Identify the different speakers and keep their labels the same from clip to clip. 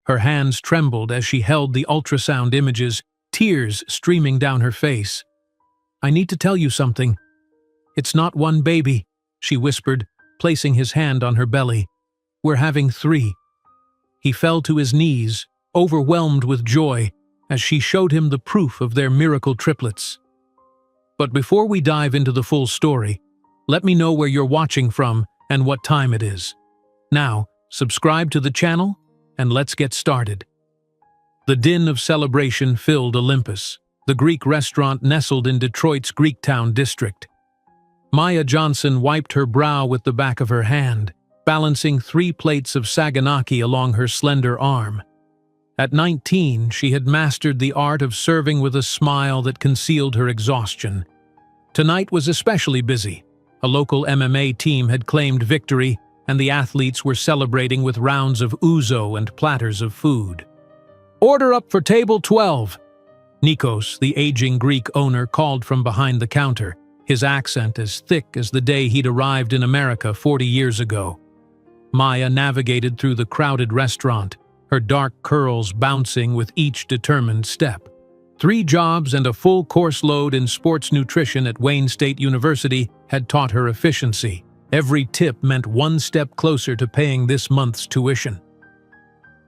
Speaker 1: Her hands trembled as she held the ultrasound images, tears streaming down her face. "I need to tell you something. It's not one baby," she whispered, placing his hand on her belly. "We're having 3. He fell to his knees, overwhelmed with joy, as she showed him the proof of their miracle triplets. But before we dive into the full story, let me know where you're watching from and what time it is. Now, subscribe to the channel, and let's get started. The din of celebration filled Olympus, the Greek restaurant nestled in Detroit's Greektown district. Maya Johnson wiped her brow with the back of her hand, balancing 3 plates of saganaki along her slender arm. At 19, she had mastered the art of serving with a smile that concealed her exhaustion. Tonight was especially busy. A local MMA team had claimed victory, and the athletes were celebrating with rounds of ouzo and platters of food. "Order up for table 12. Nikos, the aging Greek owner, called from behind the counter, his accent as thick as the day he'd arrived in America 40 years ago. Maya navigated through the crowded restaurant, her dark curls bouncing with each determined step. 3 jobs and a full course load in sports nutrition at Wayne State University had taught her efficiency. Every tip meant 1 step closer to paying this month's tuition.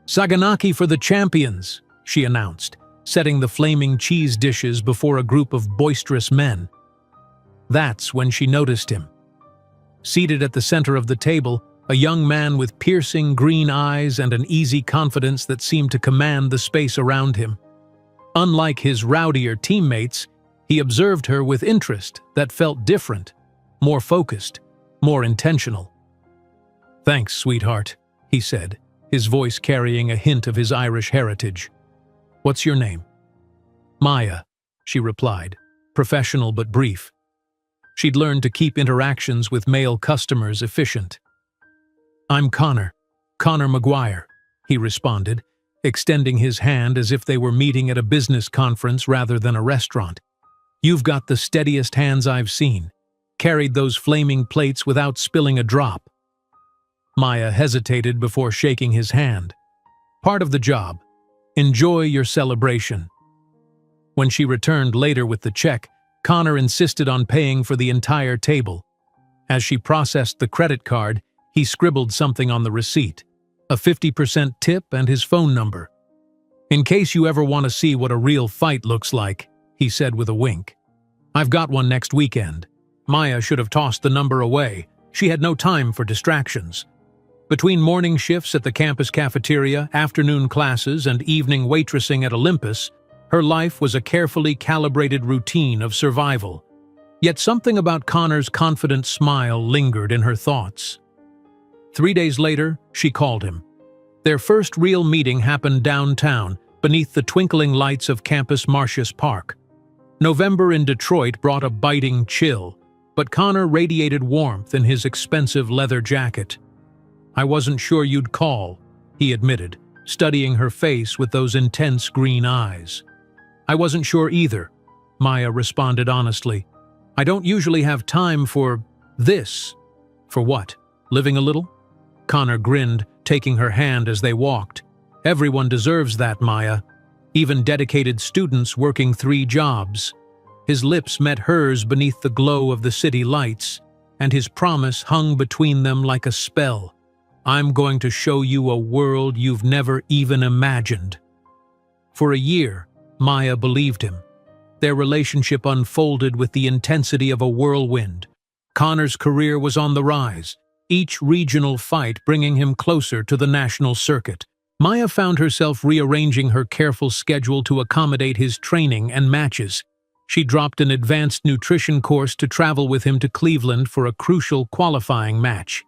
Speaker 1: "Saganaki for the champions," she announced, setting the flaming cheese dishes before a group of boisterous men. That's when she noticed him. Seated at the center of the table, a young man with piercing green eyes and an easy confidence that seemed to command the space around him. Unlike his rowdier teammates, he observed her with interest that felt different, more focused, more intentional. "Thanks, sweetheart," he said, his voice carrying a hint of his Irish heritage. "What's your name?" "Maya," she replied, professional but brief. She'd learned to keep interactions with male customers efficient. "I'm Connor McGuire," he responded, extending his hand as if they were meeting at a business conference rather than a restaurant. "You've got the steadiest hands I've seen. Carried those flaming plates without spilling a drop." Maya hesitated before shaking his hand. "Part of the job. Enjoy your celebration." When she returned later with the check, Connor insisted on paying for the entire table. As she processed the credit card, he scribbled something on the receipt, a 50% tip and his phone number. "In case you ever want to see what a real fight looks like," he said with a wink. "I've got one next weekend." Maya should have tossed the number away. She had no time for distractions. Between morning shifts at the campus cafeteria, afternoon classes, and evening waitressing at Olympus, her life was a carefully calibrated routine of survival. Yet something about Connor's confident smile lingered in her thoughts. 3 days later, she called him. Their first real meeting happened downtown, beneath the twinkling lights of Campus Martius Park. November in Detroit brought a biting chill, but Connor radiated warmth in his expensive leather jacket. "I wasn't sure you'd call," he admitted, studying her face with those intense green eyes. "I wasn't sure either," Maya responded honestly. "I don't usually have time for this." "For what? Living a little?" Connor grinned, taking her hand as they walked. "Everyone deserves that, Maya. Even dedicated students working 3 jobs." His lips met hers beneath the glow of the city lights, and his promise hung between them like a spell. "I'm going to show you a world you've never even imagined." For a year, Maya believed him. Their relationship unfolded with the intensity of a whirlwind. Connor's career was on the rise, each regional fight bringing him closer to the national circuit. Maya found herself rearranging her careful schedule to accommodate his training and matches. She dropped an advanced nutrition course to travel with him to Cleveland for a crucial qualifying match.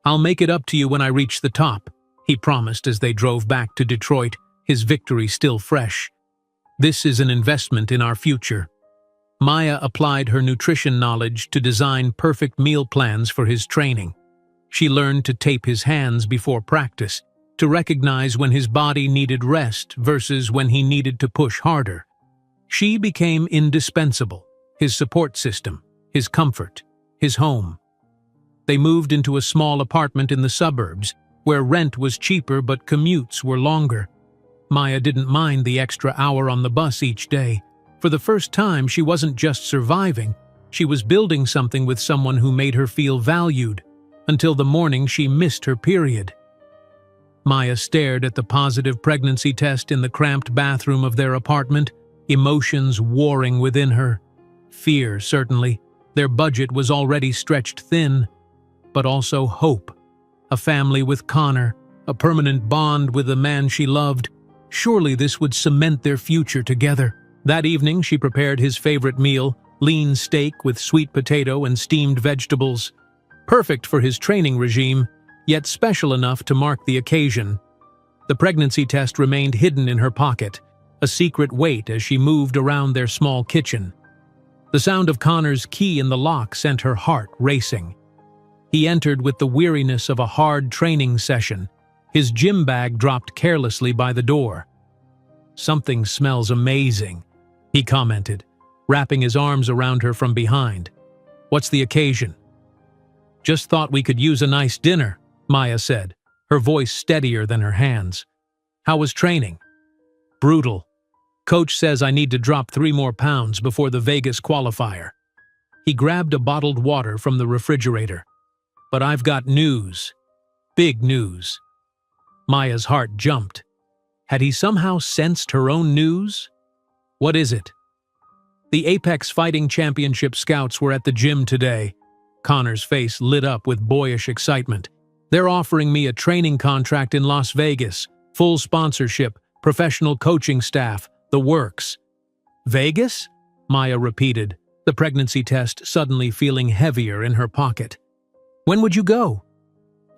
Speaker 1: "I'll make it up to you when I reach the top," he promised as they drove back to Detroit, his victory still fresh. "This is an investment in our future." Maya applied her nutrition knowledge to design perfect meal plans for his training. She learned to tape his hands before practice, to recognize when his body needed rest versus when he needed to push harder. She became indispensable, his support system, his comfort, his home. They moved into a small apartment in the suburbs, where rent was cheaper but commutes were longer. Maya didn't mind the extra hour on the bus each day. For the first time, she wasn't just surviving, she was building something with someone who made her feel valued, until the morning she missed her period. Maya stared at the positive pregnancy test in the cramped bathroom of their apartment, emotions warring within her. Fear, certainly. Their budget was already stretched thin. But also hope. A family with Connor, a permanent bond with the man she loved. Surely this would cement their future together. That evening, she prepared his favorite meal, lean steak with sweet potato and steamed vegetables. Perfect for his training regime, yet special enough to mark the occasion. The pregnancy test remained hidden in her pocket, a secret weight as she moved around their small kitchen. The sound of Connor's key in the lock sent her heart racing. He entered with the weariness of a hard training session. His gym bag dropped carelessly by the door. "Something smells amazing," he commented, wrapping his arms around her from behind. "What's the occasion?" "Just thought we could use a nice dinner," Maya said, her voice steadier than her hands. "How was training?" "Brutal. Coach says I need to drop 3 more pounds before the Vegas qualifier." He grabbed a bottled water from the refrigerator. "But I've got news. Big news." Maya's heart jumped. Had he somehow sensed her own news? "What is it?" "The Apex Fighting Championship scouts were at the gym today." Connor's face lit up with boyish excitement. "They're offering me a training contract in Las Vegas, full sponsorship, professional coaching staff, the works." "Vegas?" Maya repeated, the pregnancy test suddenly feeling heavier in her pocket. "When would you go?"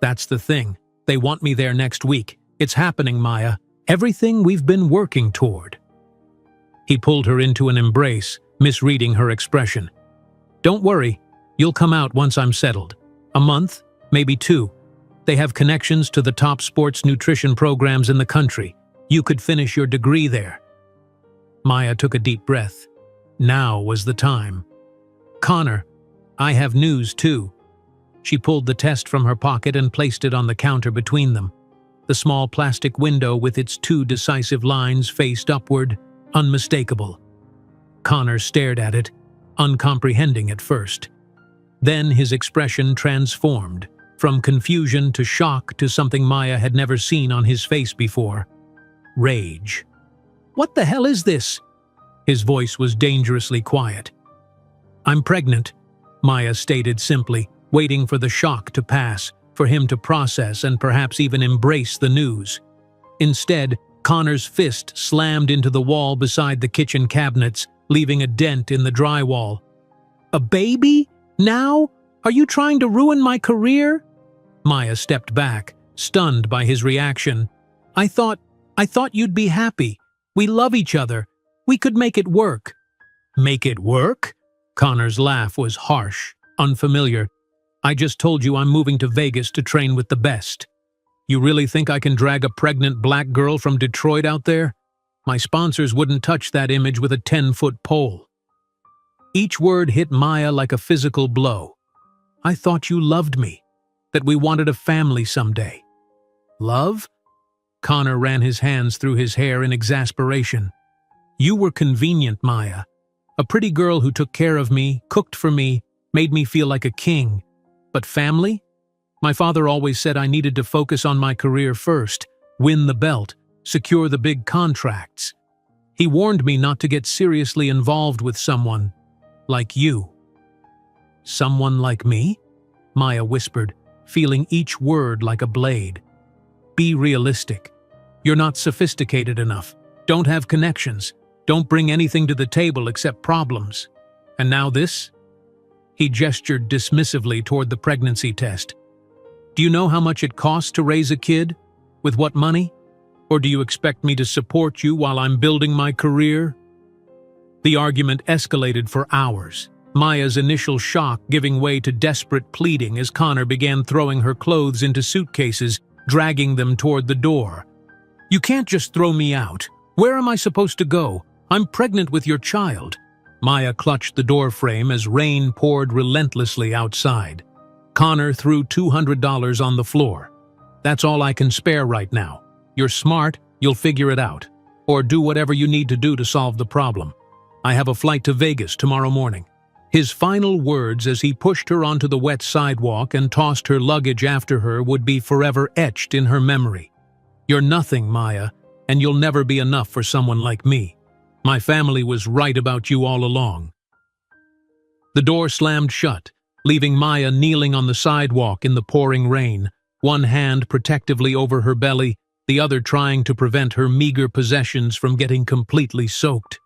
Speaker 1: "That's the thing. They want me there next week. It's happening, Maya. Everything we've been working toward." He pulled her into an embrace, misreading her expression. "Don't worry. You'll come out once I'm settled. A month, maybe 2. They have connections to the top sports nutrition programs in the country. You could finish your degree there." Maya took a deep breath. Now was the time. "Connor, I have news too." She pulled the test from her pocket and placed it on the counter between them. The small plastic window with its 2 decisive lines faced upward, unmistakable. Connor stared at it, uncomprehending at first. Then his expression transformed, from confusion to shock to something Maya had never seen on his face before. Rage. "What the hell is this?" His voice was dangerously quiet. "I'm pregnant," Maya stated simply, waiting for the shock to pass, for him to process and perhaps even embrace the news. Instead, Connor's fist slammed into the wall beside the kitchen cabinets, leaving a dent in the drywall. "A baby? Now? Are you trying to ruin my career?" Maya stepped back, stunned by his reaction. I thought you'd be happy. We love each other. We could make it work." "Make it work?" Connor's laugh was harsh, unfamiliar. "I just told you I'm moving to Vegas to train with the best. You really think I can drag a pregnant black girl from Detroit out there? My sponsors wouldn't touch that image with a 10-foot pole." Each word hit Maya like a physical blow. "I thought you loved me, that we wanted a family someday." "Love?" Connor ran his hands through his hair in exasperation. "You were convenient, Maya. A pretty girl who took care of me, cooked for me, made me feel like a king. But family? My father always said I needed to focus on my career first, win the belt, secure the big contracts. He warned me not to get seriously involved with someone like you." "Someone like me?" Maya whispered, feeling each word like a blade. "Be realistic. You're not sophisticated enough, don't have connections, don't bring anything to the table except problems. And now this?" He gestured dismissively toward the pregnancy test. "Do you know how much it costs to raise a kid? With what money? Or do you expect me to support you while I'm building my career?" The argument escalated for hours, Maya's initial shock giving way to desperate pleading as Connor began throwing her clothes into suitcases, dragging them toward the door. "You can't just throw me out. Where am I supposed to go? I'm pregnant with your child." Maya clutched the doorframe as rain poured relentlessly outside. Connor threw $200 on the floor. That's all I can spare right now. You're smart, you'll figure it out. Or do whatever you need to do to solve the problem. I have a flight to Vegas tomorrow morning." His final words as he pushed her onto the wet sidewalk and tossed her luggage after her would be forever etched in her memory. "You're nothing, Maya, and you'll never be enough for someone like me. My family was right about you all along." The door slammed shut, leaving Maya kneeling on the sidewalk in the pouring rain, one hand protectively over her belly, the other trying to prevent her meager possessions from getting completely soaked.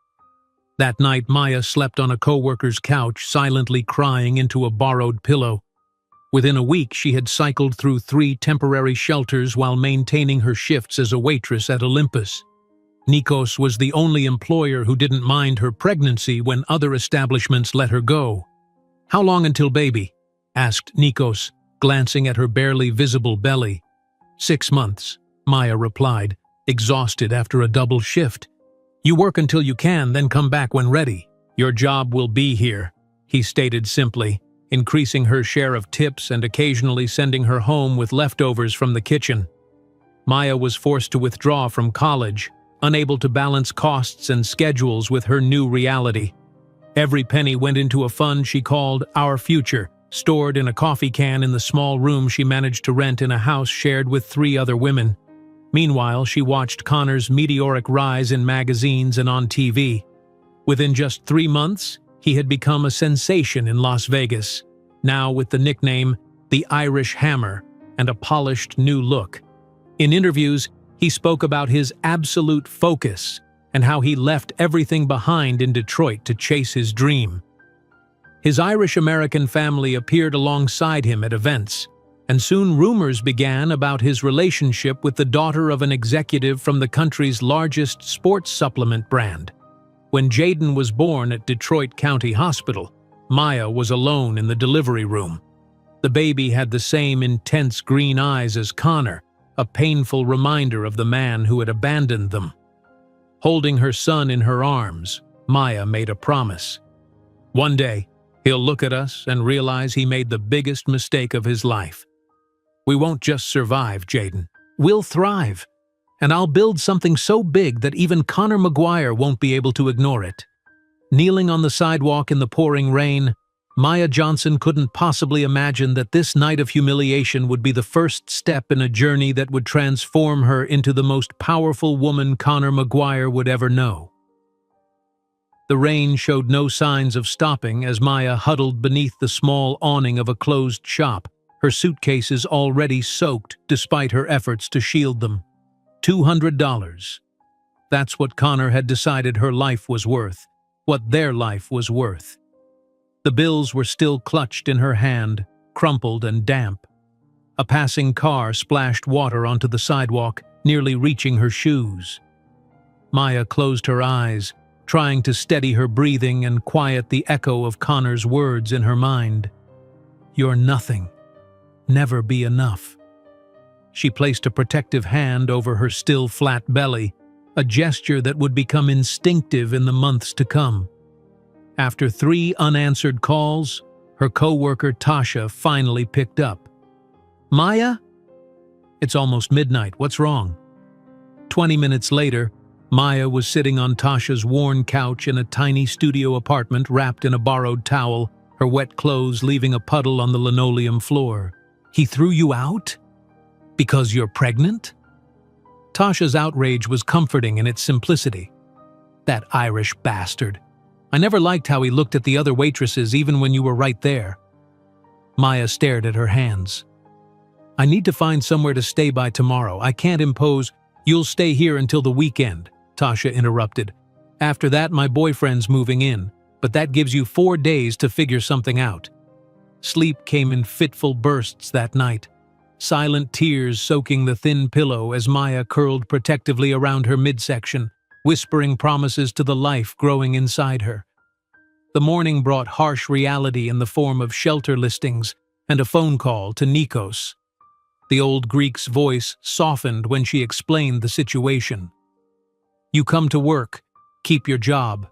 Speaker 1: That night, Maya slept on a coworker's couch, silently crying into a borrowed pillow. Within a week, she had cycled through 3 temporary shelters while maintaining her shifts as a waitress at Olympus. Nikos was the only employer who didn't mind her pregnancy when other establishments let her go. "How long until baby?" asked Nikos, glancing at her barely visible belly. 6 months, Maya replied, exhausted after a double shift. "You work until you can, then come back when ready. Your job will be here," he stated simply, increasing her share of tips and occasionally sending her home with leftovers from the kitchen. Maya was forced to withdraw from college, unable to balance costs and schedules with her new reality. Every penny went into a fund she called Our Future, stored in a coffee can in the small room she managed to rent in a house shared with 3 other women. Meanwhile, she watched Connor's meteoric rise in magazines and on TV. Within just 3 months, he had become a sensation in Las Vegas, now with the nickname the Irish Hammer and a polished new look. In interviews, he spoke about his absolute focus and how he left everything behind in Detroit to chase his dream. His Irish-American family appeared alongside him at events, and soon rumors began about his relationship with the daughter of an executive from the country's largest sports supplement brand. When Jaden was born at Detroit County Hospital, Maya was alone in the delivery room. The baby had the same intense green eyes as Connor, a painful reminder of the man who had abandoned them. Holding her son in her arms, Maya made a promise. One day, he'll look at us and realize he made the biggest mistake of his life. We won't just survive, Jaden. We'll thrive. And I'll build something so big that even Connor McGuire won't be able to ignore it. Kneeling on the sidewalk in the pouring rain, Maya Johnson couldn't possibly imagine that this night of humiliation would be the first step in a journey that would transform her into the most powerful woman Connor McGuire would ever know. The rain showed no signs of stopping as Maya huddled beneath the small awning of a closed shop, her suitcases already soaked despite her efforts to shield them. $200. That's what Connor had decided her life was worth, what their life was worth. The bills were still clutched in her hand, crumpled and damp. A passing car splashed water onto the sidewalk, nearly reaching her shoes. Maya closed her eyes, trying to steady her breathing and quiet the echo of Connor's words in her mind. "You're nothing. Never be enough." She placed a protective hand over her still flat belly, a gesture that would become instinctive in the months to come. After 3 unanswered calls, her co-worker Tasha finally picked up. "Maya?" "It's almost midnight. What's wrong?" 20 minutes later, Maya was sitting on Tasha's worn couch in a tiny studio apartment wrapped in a borrowed towel, her wet clothes leaving a puddle on the linoleum floor. "He threw you out? Because you're pregnant?" Tasha's outrage was comforting in its simplicity. "That Irish bastard. I never liked how he looked at the other waitresses even when you were right there." Maya stared at her hands. "I need to find somewhere to stay by tomorrow. I can't impose—" "You'll stay here until the weekend," Tasha interrupted. "After that, my boyfriend's moving in, but that gives you 4 days to figure something out." Sleep came in fitful bursts that night, silent tears soaking the thin pillow as Maya curled protectively around her midsection, whispering promises to the life growing inside her. The morning brought harsh reality in the form of shelter listings and a phone call to Nikos. The old Greek's voice softened when she explained the situation. "You come to work, keep your job.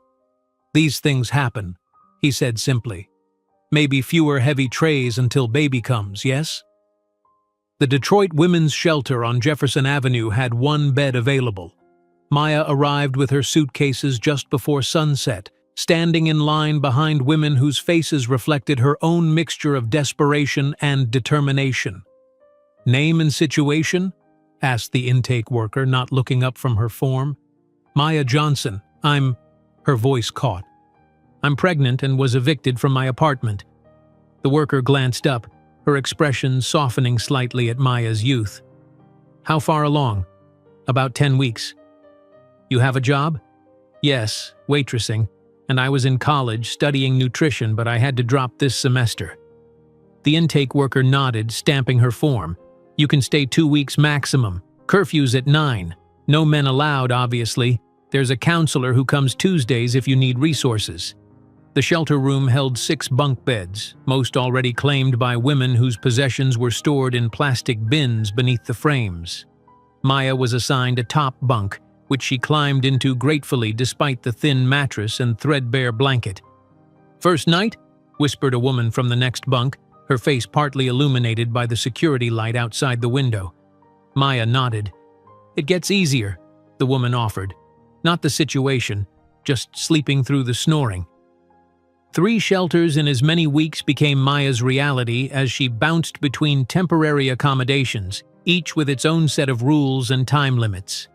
Speaker 1: These things happen," he said simply. "Maybe fewer heavy trays until baby comes, yes?" The Detroit Women's Shelter on Jefferson Avenue had one bed available. Maya arrived with her suitcases just before sunset, standing in line behind women whose faces reflected her own mixture of desperation and determination. "Name and situation?" asked the intake worker, not looking up from her form. "Maya Johnson. Her voice caught. "I'm pregnant and was evicted from my apartment." The worker glanced up, her expression softening slightly at Maya's youth. "How far along?" "About 10 weeks." "You have a job?" "Yes, waitressing, and I was in college studying nutrition, but I had to drop this semester." The intake worker nodded, stamping her form. "You can stay 2 weeks maximum. Curfew's at 9. No men allowed, obviously. There's a counselor who comes Tuesdays if you need resources." The shelter room held 6 bunk beds, most already claimed by women whose possessions were stored in plastic bins beneath the frames. Maya was assigned a top bunk, which she climbed into gratefully despite the thin mattress and threadbare blanket. "First night?" whispered a woman from the next bunk, her face partly illuminated by the security light outside the window. Maya nodded. "It gets easier," the woman offered. "Not the situation, just sleeping through the snoring." 3 shelters in as many weeks became Maya's reality as she bounced between temporary accommodations, each with its own set of rules and time limits.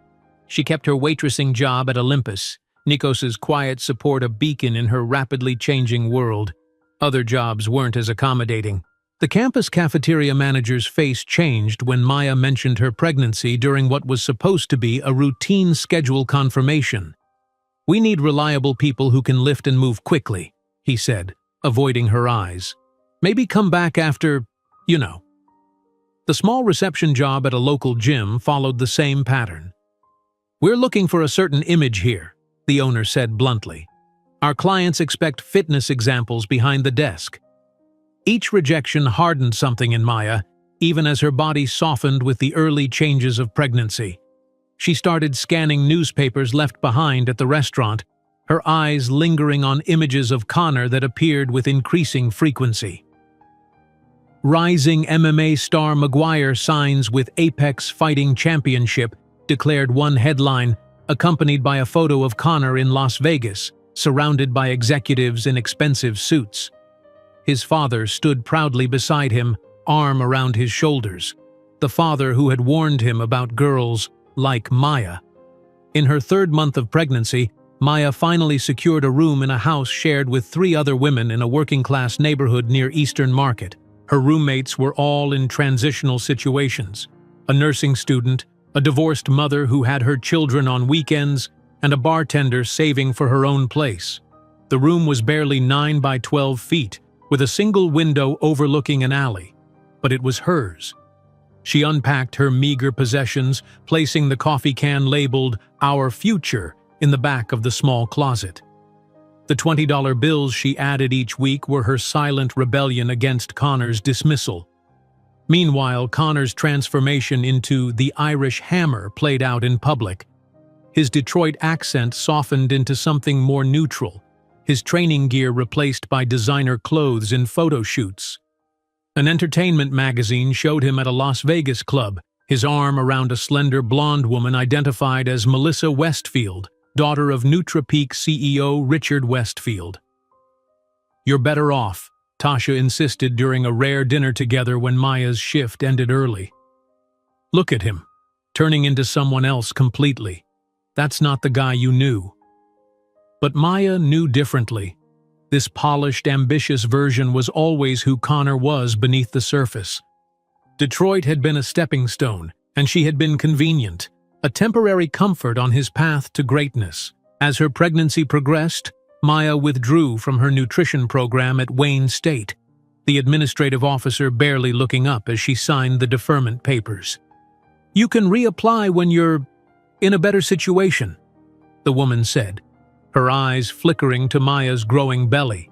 Speaker 1: She kept her waitressing job at Olympus, Nikos's quiet support a beacon in her rapidly changing world. Other jobs weren't as accommodating. The campus cafeteria manager's face changed when Maya mentioned her pregnancy during what was supposed to be a routine schedule confirmation. "We need reliable people who can lift and move quickly," he said, avoiding her eyes. "Maybe come back after, you know." The small reception job at a local gym followed the same pattern. "We're looking for a certain image here," the owner said bluntly. "Our clients expect fitness examples behind the desk." Each rejection hardened something in Maya, even as her body softened with the early changes of pregnancy. She started scanning newspapers left behind at the restaurant, her eyes lingering on images of Connor that appeared with increasing frequency. "Rising MMA star McGuire signs with Apex Fighting Championship," declared one headline, accompanied by a photo of Connor in Las Vegas, surrounded by executives in expensive suits. His father stood proudly beside him, arm around his shoulders, the father who had warned him about girls like Maya. In her 3rd month of pregnancy, Maya finally secured a room in a house shared with 3 other women in a working-class neighborhood near Eastern Market. Her roommates were all in transitional situations: a nursing student, a divorced mother who had her children on weekends, and a bartender saving for her own place. The room was barely 9 by 12 feet, with a single window overlooking an alley, but it was hers. She unpacked her meager possessions, placing the coffee can labeled "Our Future" in the back of the small closet. The $20 bills she added each week were her silent rebellion against Connor's dismissal. Meanwhile, Connor's transformation into the Irish Hammer played out in public. His Detroit accent softened into something more neutral, his training gear replaced by designer clothes in photo shoots. An entertainment magazine showed him at a Las Vegas club, his arm around a slender blonde woman identified as Melissa Westfield, daughter of NutraPeak CEO Richard Westfield. "You're better off," Tasha insisted during a rare dinner together when Maya's shift ended early. "Look at him, turning into someone else completely. That's not the guy you knew." But Maya knew differently. This polished, ambitious version was always who Connor was beneath the surface. Detroit had been a stepping stone, and she had been convenient, a temporary comfort on his path to greatness. As her pregnancy progressed, Maya withdrew from her nutrition program at Wayne State, the administrative officer barely looking up as she signed the deferment papers. "You can reapply when you're in a better situation," the woman said, her eyes flickering to Maya's growing belly.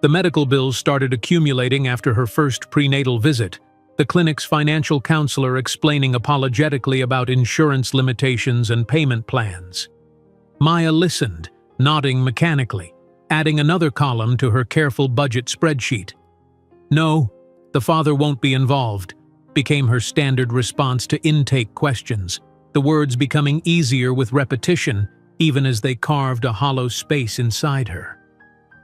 Speaker 1: The medical bills started accumulating after her first prenatal visit, the clinic's financial counselor explaining apologetically about insurance limitations and payment plans. Maya listened, nodding mechanically, adding another column to her careful budget spreadsheet. "No, the father won't be involved. became her standard response to intake questions, the words becoming easier with repetition, even as they carved a hollow space inside her.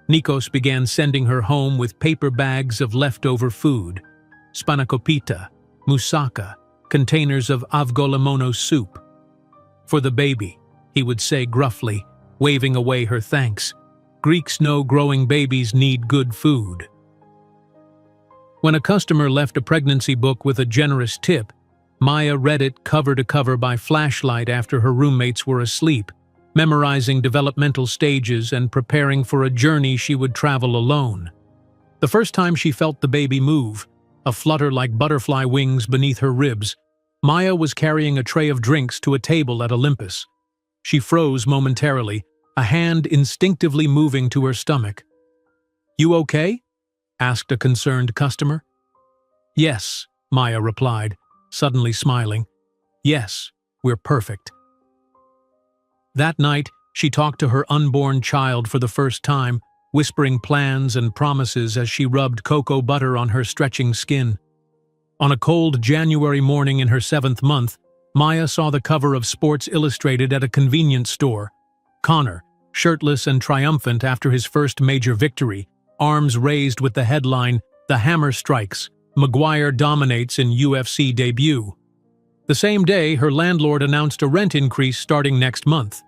Speaker 1: Nikos began sending her home with paper bags of leftover food, spanakopita, moussaka, containers of avgolemono soup. "For the baby," he would say gruffly, waving away her thanks. "Greeks know growing babies need good food." When a customer left a pregnancy book with a generous tip, Maya read it cover to cover by flashlight after her roommates were asleep, memorizing developmental stages and preparing for a journey she would travel alone. The first time she felt the baby move, a flutter like butterfly wings beneath her ribs, Maya was carrying a tray of drinks to a table at Olympus. She froze momentarily, a hand instinctively moving to her stomach. "You okay?" asked a concerned customer. "Yes," Maya replied, suddenly smiling. "Yes, we're perfect." That night, she talked to her unborn child for the first time, whispering plans and promises as she rubbed cocoa butter on her stretching skin. On a cold January morning in her 7th month, Maya saw the cover of Sports Illustrated at a convenience store. Connor, shirtless and triumphant after his first major victory, arms raised with the headline, "The Hammer Strikes, McGuire Dominates in UFC Debut." The same day, her landlord announced a rent increase starting next month.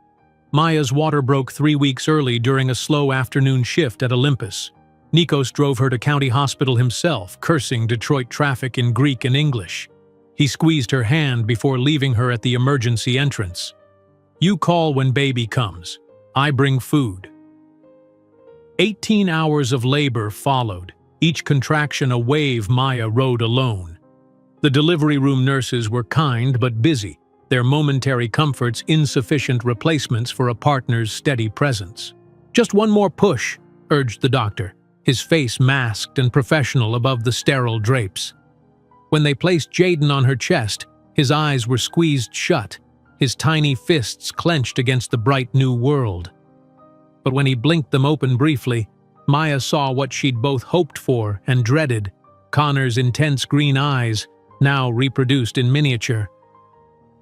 Speaker 1: Maya's water broke 3 weeks early during a slow afternoon shift at Olympus. Nikos drove her to County Hospital himself, cursing Detroit traffic in Greek and English. He squeezed her hand before leaving her at the emergency entrance. "You call when baby comes. I bring food." 18 hours of labor followed, each contraction a wave Maya rode alone. The delivery room nurses were kind but busy, their momentary comforts insufficient replacements for a partner's steady presence. "Just one more push," urged the doctor, his face masked and professional above the sterile drapes. When they placed Jaden on her chest, his eyes were squeezed shut, his tiny fists clenched against the bright new world. But when he blinked them open briefly, Maya saw what she'd both hoped for and dreaded, Connor's intense green eyes, now reproduced in miniature.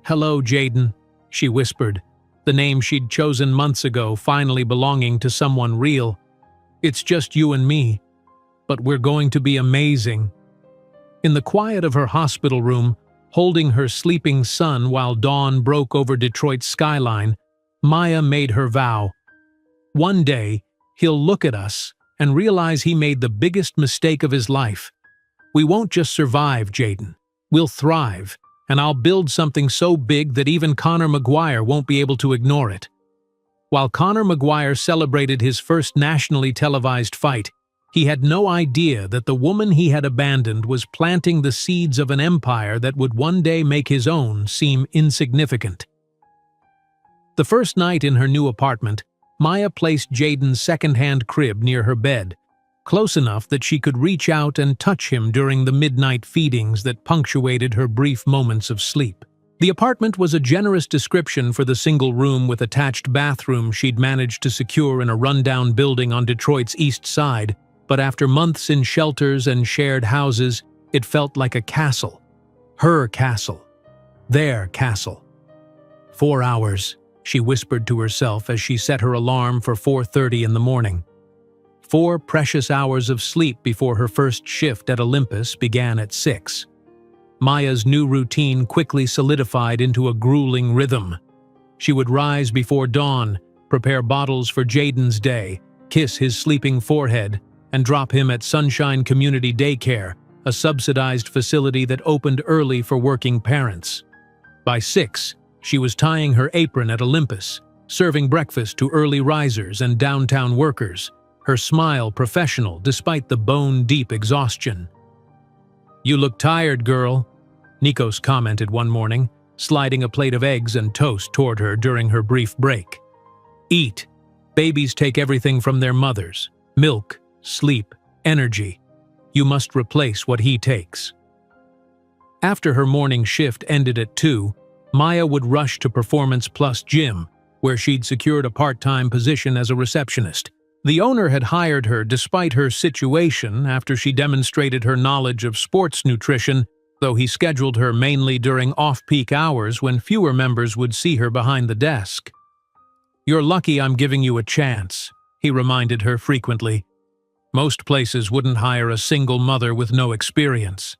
Speaker 1: "Hello, Jaden," she whispered, the name she'd chosen months ago finally belonging to someone real. "It's just you and me, but we're going to be amazing." In the quiet of her hospital room, holding her sleeping son while dawn broke over Detroit's skyline, Maya made her vow. One day, he'll look at us and realize he made the biggest mistake of his life. We won't just survive, Jaden. We'll thrive, and I'll build something so big that even Conor McGuire won't be able to ignore it. While Conor McGuire celebrated his first nationally televised fight, he had no idea that the woman he had abandoned was planting the seeds of an empire that would one day make his own seem insignificant. The first night in her new apartment, Maya placed Jaden's second-hand crib near her bed, close enough that she could reach out and touch him during the midnight feedings that punctuated her brief moments of sleep. The apartment was a generous description for the single room with attached bathroom she'd managed to secure in a rundown building on Detroit's east side, but after months in shelters and shared houses, it felt like a castle. Her castle. Their castle. 4 hours, she whispered to herself as she set her alarm for 4:30 in the morning. 4 precious hours of sleep before her first shift at Olympus began at 6. Maya's new routine quickly solidified into a grueling rhythm. She would rise before dawn, prepare bottles for Jaden's day, kiss his sleeping forehead, and drop him at Sunshine Community Daycare, a subsidized facility that opened early for working parents. By 6, she was tying her apron at Olympus, serving breakfast to early risers and downtown workers, her smile professional despite the bone-deep exhaustion. "You look tired, girl," Nikos commented one morning, sliding a plate of eggs and toast toward her during her brief break. "Eat. Babies take everything from their mothers. Milk, sleep, energy. You must replace what he takes." After her morning shift ended at 2, Maya would rush to Performance Plus Gym, where she'd secured a part-time position as a receptionist. The owner had hired her despite her situation after she demonstrated her knowledge of sports nutrition though he scheduled her mainly during off-peak hours when fewer members would see her behind the desk. "You're lucky I'm giving you a chance," he reminded her frequently. "Most places wouldn't hire a single mother with no experience."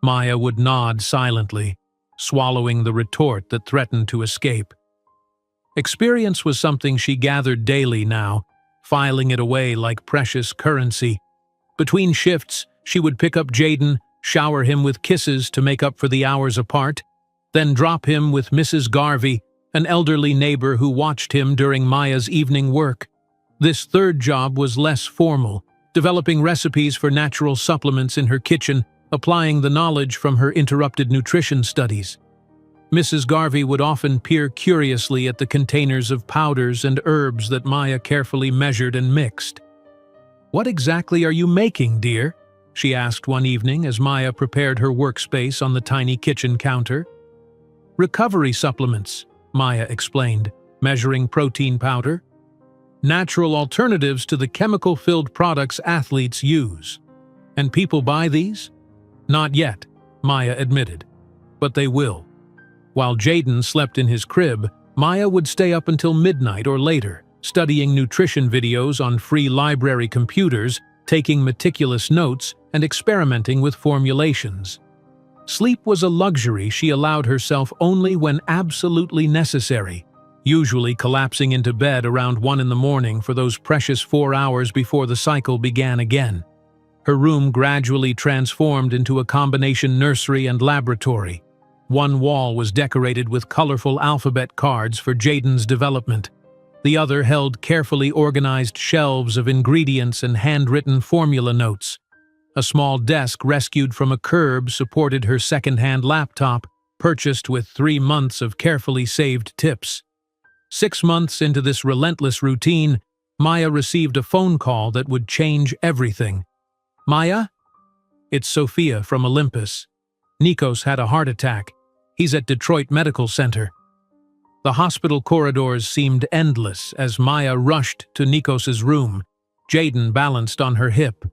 Speaker 1: Maya would nod silently, swallowing the retort that threatened to escape. Experience was something she gathered daily now, filing it away like precious currency. Between shifts, she would pick up Jaden, shower him with kisses to make up for the hours apart, then drop him with Mrs. Garvey, an elderly neighbor who watched him during Maya's evening work. This third job was less formal, developing recipes for natural supplements in her kitchen, applying the knowledge from her interrupted nutrition studies. Mrs. Garvey would often peer curiously at the containers of powders and herbs that Maya carefully measured and mixed. "What exactly are you making, dear?" she asked one evening as Maya prepared her workspace on the tiny kitchen counter. "Recovery supplements," Maya explained, measuring protein powder. "Natural alternatives to the chemical-filled products athletes use. And people buy these?" "Not yet," Maya admitted. "But they will." While Jaden slept in his crib, Maya would stay up until midnight or later, studying nutrition videos on free library computers, taking meticulous notes, and experimenting with formulations. Sleep was a luxury she allowed herself only when absolutely necessary, usually collapsing into bed around 1 in the morning for those precious 4 hours before the cycle began again. Her room gradually transformed into a combination nursery and laboratory. One wall was decorated with colorful alphabet cards for Jaden's development. The other held carefully organized shelves of ingredients and handwritten formula notes. A small desk rescued from a curb supported her second-hand laptop, purchased with 3 months of carefully saved tips. 6 months into this relentless routine, Maya received a phone call that would change everything. "Maya? It's Sophia from Olympus. Nikos had a heart attack. He's at Detroit Medical Center." The hospital corridors seemed endless as Maya rushed to Nikos's room, Jaden balanced on her hip.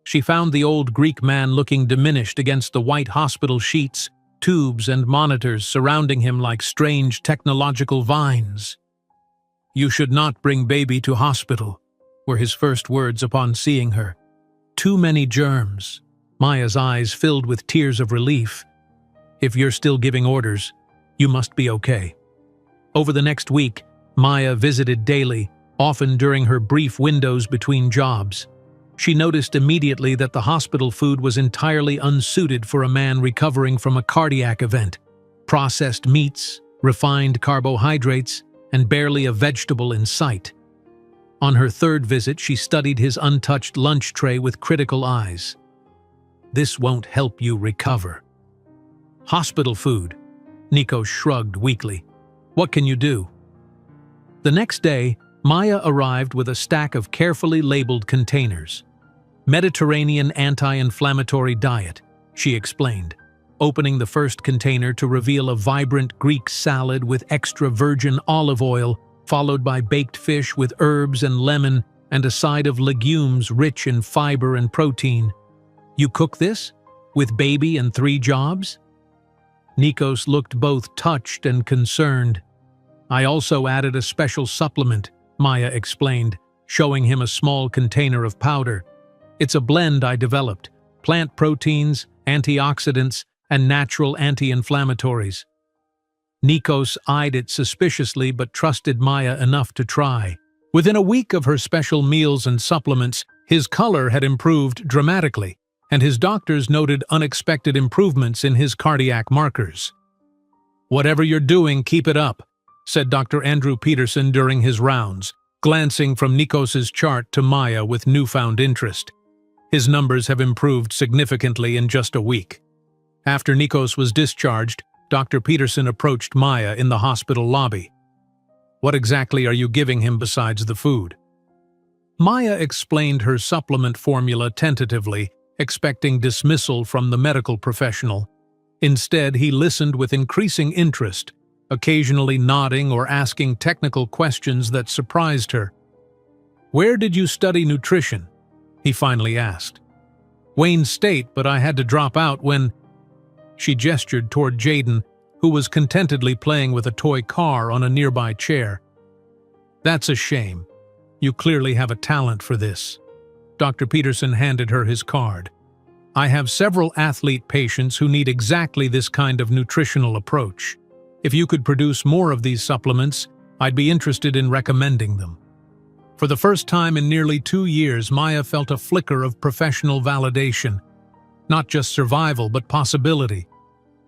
Speaker 1: She found the old Greek man looking diminished against the white hospital sheets, tubes and monitors surrounding him like strange technological vines. "You should not bring baby to hospital," were his first words upon seeing her. "Too many germs." Maya's eyes filled with tears of relief. "If you're still giving orders, you must be okay." Over the next week, Maya visited daily, often during her brief windows between jobs. She noticed immediately that the hospital food was entirely unsuited for a man recovering from a cardiac event. Processed meats, refined carbohydrates, and barely a vegetable in sight. On her third visit, she studied his untouched lunch tray with critical eyes. "This won't help you recover." "Hospital food," Nikos shrugged weakly. "What can you do?" The next day, Maya arrived with a stack of carefully labeled containers. "Mediterranean anti-inflammatory diet," she explained, opening the first container to reveal a vibrant Greek salad with extra virgin olive oil, followed by baked fish with herbs and lemon, and a side of legumes rich in fiber and protein. "You cook this? With baby and 3 jobs?" Nikos looked both touched and concerned. "I also added a special supplement," Maya explained, showing him a small container of powder. "It's a blend I developed, plant proteins, antioxidants, and natural anti-inflammatories." Nikos eyed it suspiciously but trusted Maya enough to try. Within a week of her special meals and supplements, his color had improved dramatically, and his doctors noted unexpected improvements in his cardiac markers. "Whatever you're doing, keep it up," said Dr. Andrew Peterson during his rounds, glancing from Nikos's chart to Maya with newfound interest. "His numbers have improved significantly in just a week." After Nikos was discharged, Dr. Peterson approached Maya in the hospital lobby. "What exactly are you giving him besides the food?" Maya explained her supplement formula tentatively, expecting dismissal from the medical professional. Instead, he listened with increasing interest, occasionally nodding or asking technical questions that surprised her. "Where did you study nutrition?" he finally asked. "Wayne State, but I had to drop out when..." She gestured toward Jaden, who was contentedly playing with a toy car on a nearby chair. "That's a shame. You clearly have a talent for this." Dr. Peterson handed her his card. "I have several athlete patients who need exactly this kind of nutritional approach. If you could produce more of these supplements, I'd be interested in recommending them." For the first time in nearly 2 years, Maya felt a flicker of professional validation. Not just survival, but possibility.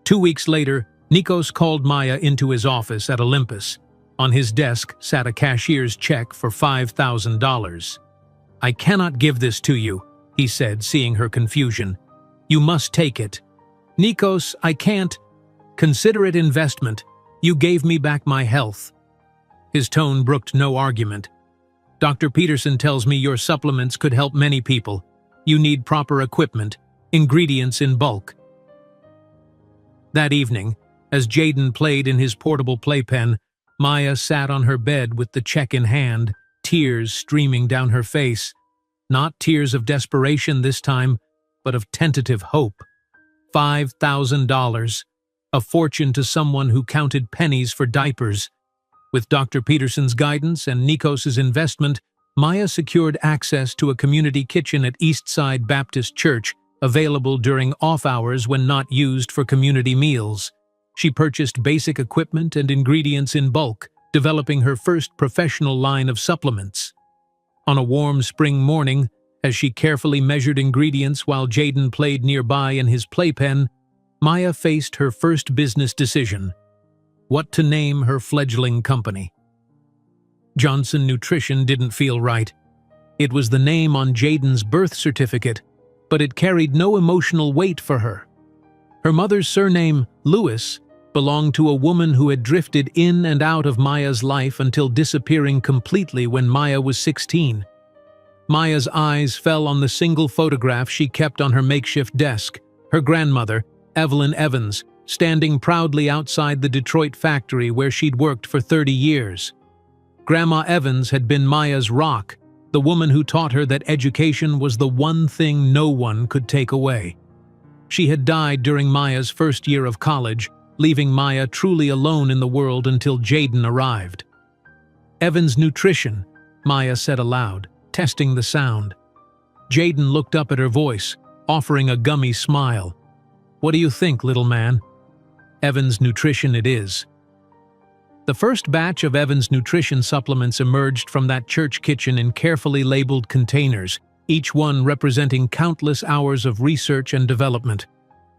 Speaker 1: 2 weeks later, Nikos called Maya into his office at Olympus. On his desk sat a cashier's check for $5,000. "I cannot give this to you," he said, seeing her confusion. "You must take it." "Nikos, I can't. Consider it investment. You gave me back my health." His tone brooked no argument. "Dr. Peterson tells me your supplements could help many people. You need proper equipment, ingredients in bulk." That evening, as Jaden played in his portable playpen, Maya sat on her bed with the check in hand, tears streaming down her face. Not tears of desperation this time, but of tentative hope. $5,000, a fortune to someone who counted pennies for diapers. With Dr. Peterson's guidance and Nikos's investment, Maya secured access to a community kitchen at Eastside Baptist Church, available during off hours when not used for community meals. She purchased basic equipment and ingredients in bulk, developing her first professional line of supplements. On a warm spring morning, as she carefully measured ingredients while Jaden played nearby in his playpen, Maya faced her first business decision: what to name her fledgling company. Johnson Nutrition didn't feel right. It was the name on Jaden's birth certificate, but it carried no emotional weight for her. Her mother's surname, Lewis, belonged to a woman who had drifted in and out of Maya's life until disappearing completely when Maya was 16. Maya's eyes fell on the single photograph she kept on her makeshift desk, her grandmother, Evelyn Evans, standing proudly outside the Detroit factory where she'd worked for 30 years. Grandma Evans had been Maya's rock, the woman who taught her that education was the one thing no one could take away. She had died during Maya's first year of college, leaving Maya truly alone in the world until Jaden arrived. "Evans Nutrition," Maya said aloud, testing the sound. Jaden looked up at her voice, offering a gummy smile. "What do you think, little man?" "Evans Nutrition it is." The first batch of Evans Nutrition supplements emerged from that church kitchen in carefully labeled containers, each one representing countless hours of research and development.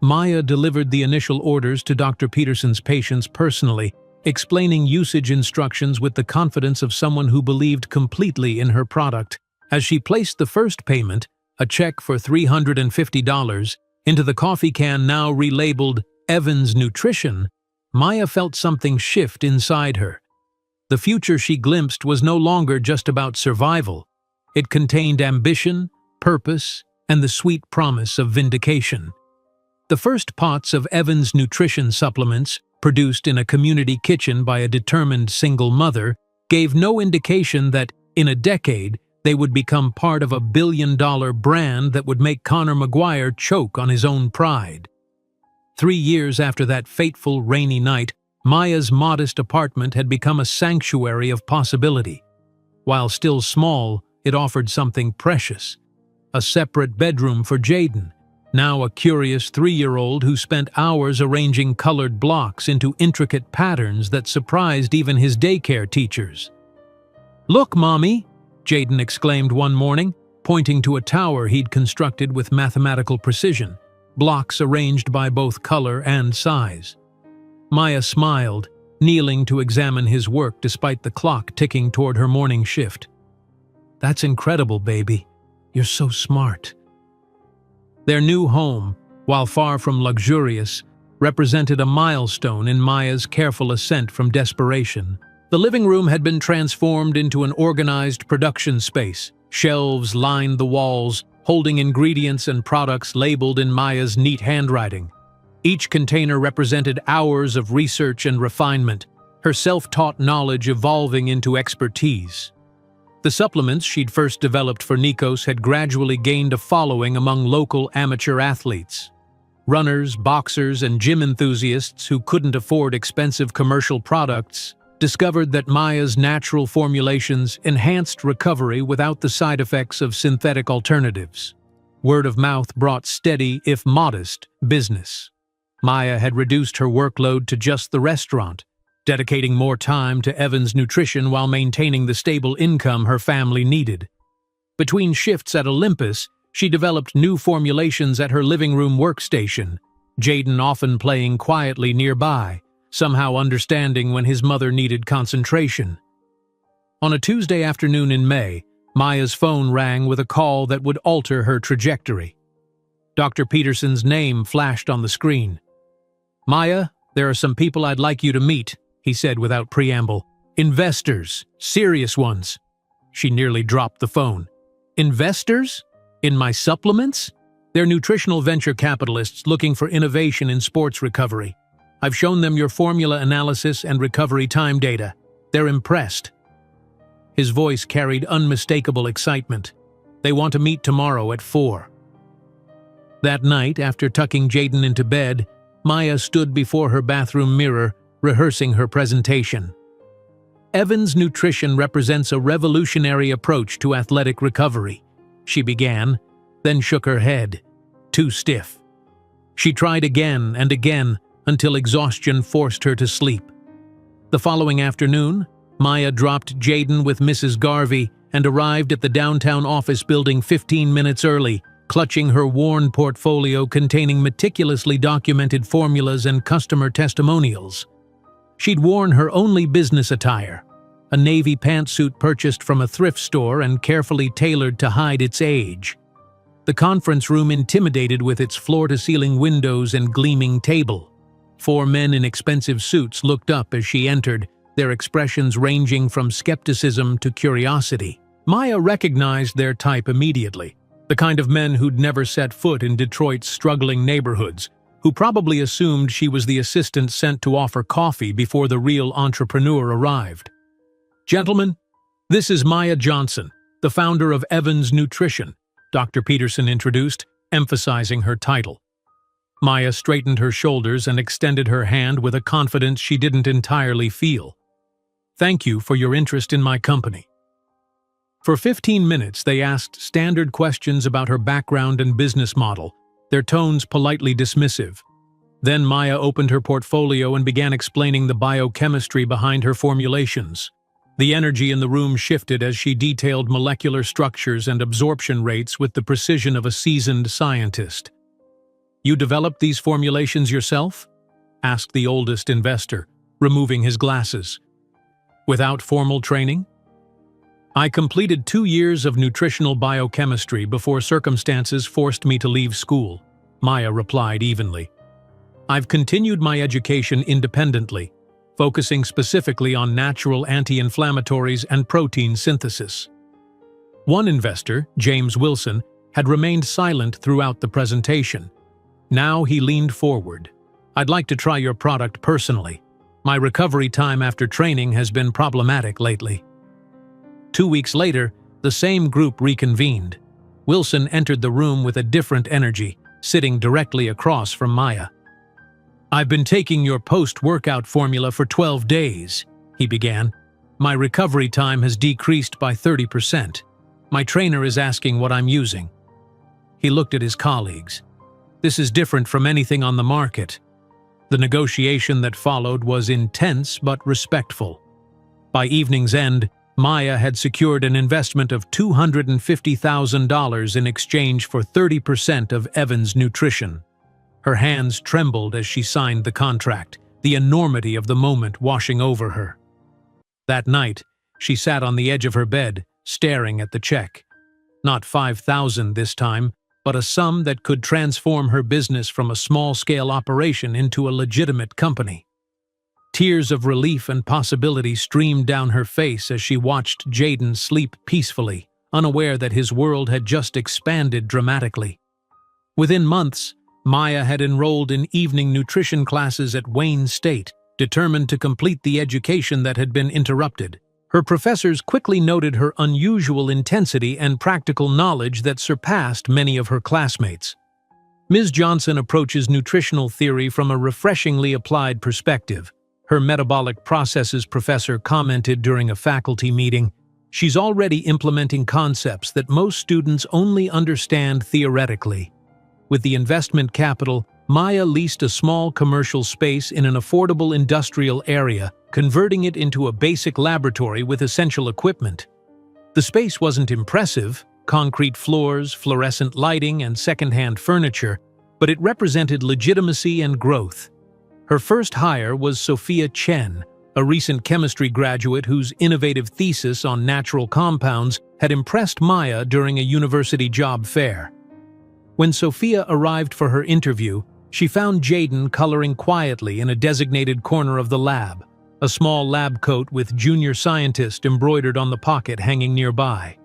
Speaker 1: Maya delivered the initial orders to Dr. Peterson's patients personally, explaining usage instructions with the confidence of someone who believed completely in her product. As she placed the first payment, a check for $350, into the coffee can now relabeled Evans Nutrition, Maya felt something shift inside her. The future she glimpsed was no longer just about survival. It contained ambition, purpose, and the sweet promise of vindication. The first pots of Evans Nutrition supplements, produced in a community kitchen by a determined single mother, gave no indication that, in a decade, they would become part of a billion-dollar brand that would make Conor McGuire choke on his own pride. 3 years after that fateful rainy night, Maya's modest apartment had become a sanctuary of possibility. While still small, it offered something precious: a separate bedroom for Jaden, now a curious 3-year-old who spent hours arranging colored blocks into intricate patterns that surprised even his daycare teachers. "Look, Mommy!" Jaden exclaimed one morning, pointing to a tower he'd constructed with mathematical precision, blocks arranged by both color and size. Maya smiled, kneeling to examine his work despite the clock ticking toward her morning shift. "That's incredible, baby. You're so smart." Their new home, while far from luxurious, represented a milestone in Maya's careful ascent from desperation. The living room had been transformed into an organized production space. Shelves lined the walls, holding ingredients and products labeled in Maya's neat handwriting. Each container represented hours of research and refinement, her self-taught knowledge evolving into expertise. The supplements she'd first developed for Nikos had gradually gained a following among local amateur athletes. Runners, boxers, and gym enthusiasts who couldn't afford expensive commercial products discovered that Maya's natural formulations enhanced recovery without the side effects of synthetic alternatives. Word of mouth brought steady, if modest, business. Maya had reduced her workload to just the restaurant, dedicating more time to Evan's nutrition while maintaining the stable income her family needed. Between shifts at Olympus, she developed new formulations at her living room workstation, Jaden often playing quietly nearby, somehow understanding when his mother needed concentration. On a Tuesday afternoon in May, Maya's phone rang with a call that would alter her trajectory. Dr. Peterson's name flashed on the screen. "Maya, there are some people I'd like you to meet," he said without preamble. "Investors, serious ones." She nearly dropped the phone. "Investors? In my supplements? They're nutritional venture capitalists looking for innovation in sports recovery. I've shown them your formula analysis and recovery time data. They're impressed." His voice carried unmistakable excitement. "They want to meet tomorrow at 4. That night, after tucking Jaden into bed, Maya stood before her bathroom mirror, rehearsing her presentation. Evan's Nutrition represents a revolutionary approach to athletic recovery, she began, then shook her head. Too stiff. She tried again and again until exhaustion forced her to sleep. The following afternoon, Maya dropped Jaden with Mrs. Garvey and arrived at the downtown office building 15 minutes early, clutching her worn portfolio containing meticulously documented formulas and customer testimonials. She'd worn her only business attire, a navy pantsuit purchased from a thrift store and carefully tailored to hide its age. The conference room intimidated with its floor-to-ceiling windows and gleaming table. 4 men in expensive suits looked up as she entered, their expressions ranging from skepticism to curiosity. Maya recognized their type immediately, the kind of men who'd never set foot in Detroit's struggling neighborhoods, who probably assumed she was the assistant sent to offer coffee before the real entrepreneur arrived. "Gentlemen, this is Maya Johnson, the founder of Evan's Nutrition," Dr. Peterson introduced, emphasizing her title. Maya straightened her shoulders and extended her hand with a confidence she didn't entirely feel. "Thank you for your interest in my company." For 15 minutes, they asked standard questions about her background and business model, their tones politely dismissive. Then Maya opened her portfolio and began explaining the biochemistry behind her formulations. The energy in the room shifted as she detailed molecular structures and absorption rates with the precision of a seasoned scientist. "You developed these formulations yourself?" asked the oldest investor, removing his glasses. "Without formal training?" "I completed 2 years of nutritional biochemistry before circumstances forced me to leave school," Maya replied evenly. "I've continued my education independently, focusing specifically on natural anti-inflammatories and protein synthesis." One investor, James Wilson, had remained silent throughout the presentation. Now he leaned forward. "I'd like to try your product personally. My recovery time after training has been problematic lately." 2 weeks later, the same group reconvened. Wilson entered the room with a different energy, sitting directly across from Maya. "I've been taking your post-workout formula for 12 days, he began. "My recovery time has decreased by 30%. My trainer is asking what I'm using." He looked at his colleagues. "This is different from anything on the market." The negotiation that followed was intense but respectful. By evening's end, Maya had secured an investment of $250,000 in exchange for 30% of Evan's Nutrition. Her hands trembled as she signed the contract, the enormity of the moment washing over her. That night, she sat on the edge of her bed, staring at the check. Not $5,000 this time, but a sum that could transform her business from a small-scale operation into a legitimate company. Tears of relief and possibility streamed down her face as she watched Jaden sleep peacefully, unaware that his world had just expanded dramatically. Within months, Maya had enrolled in evening nutrition classes at Wayne State, determined to complete the education that had been interrupted. Her professors quickly noted her unusual intensity and practical knowledge that surpassed many of her classmates. Ms. Johnson approaches nutritional theory from a refreshingly applied perspective. Her metabolic processes professor commented during a faculty meeting, "She's already implementing concepts that most students only understand theoretically." With the investment capital, Maya leased a small commercial space in an affordable industrial area, converting it into a basic laboratory with essential equipment. The space wasn't impressive, concrete floors, fluorescent lighting, and second-hand furniture, but it represented legitimacy and growth. Her first hire was Sophia Chen, a recent chemistry graduate whose innovative thesis on natural compounds had impressed Maya during a university job fair. When Sophia arrived for her interview, she found Jaden coloring quietly in a designated corner of the lab, a small lab coat with junior scientist embroidered on the pocket hanging nearby.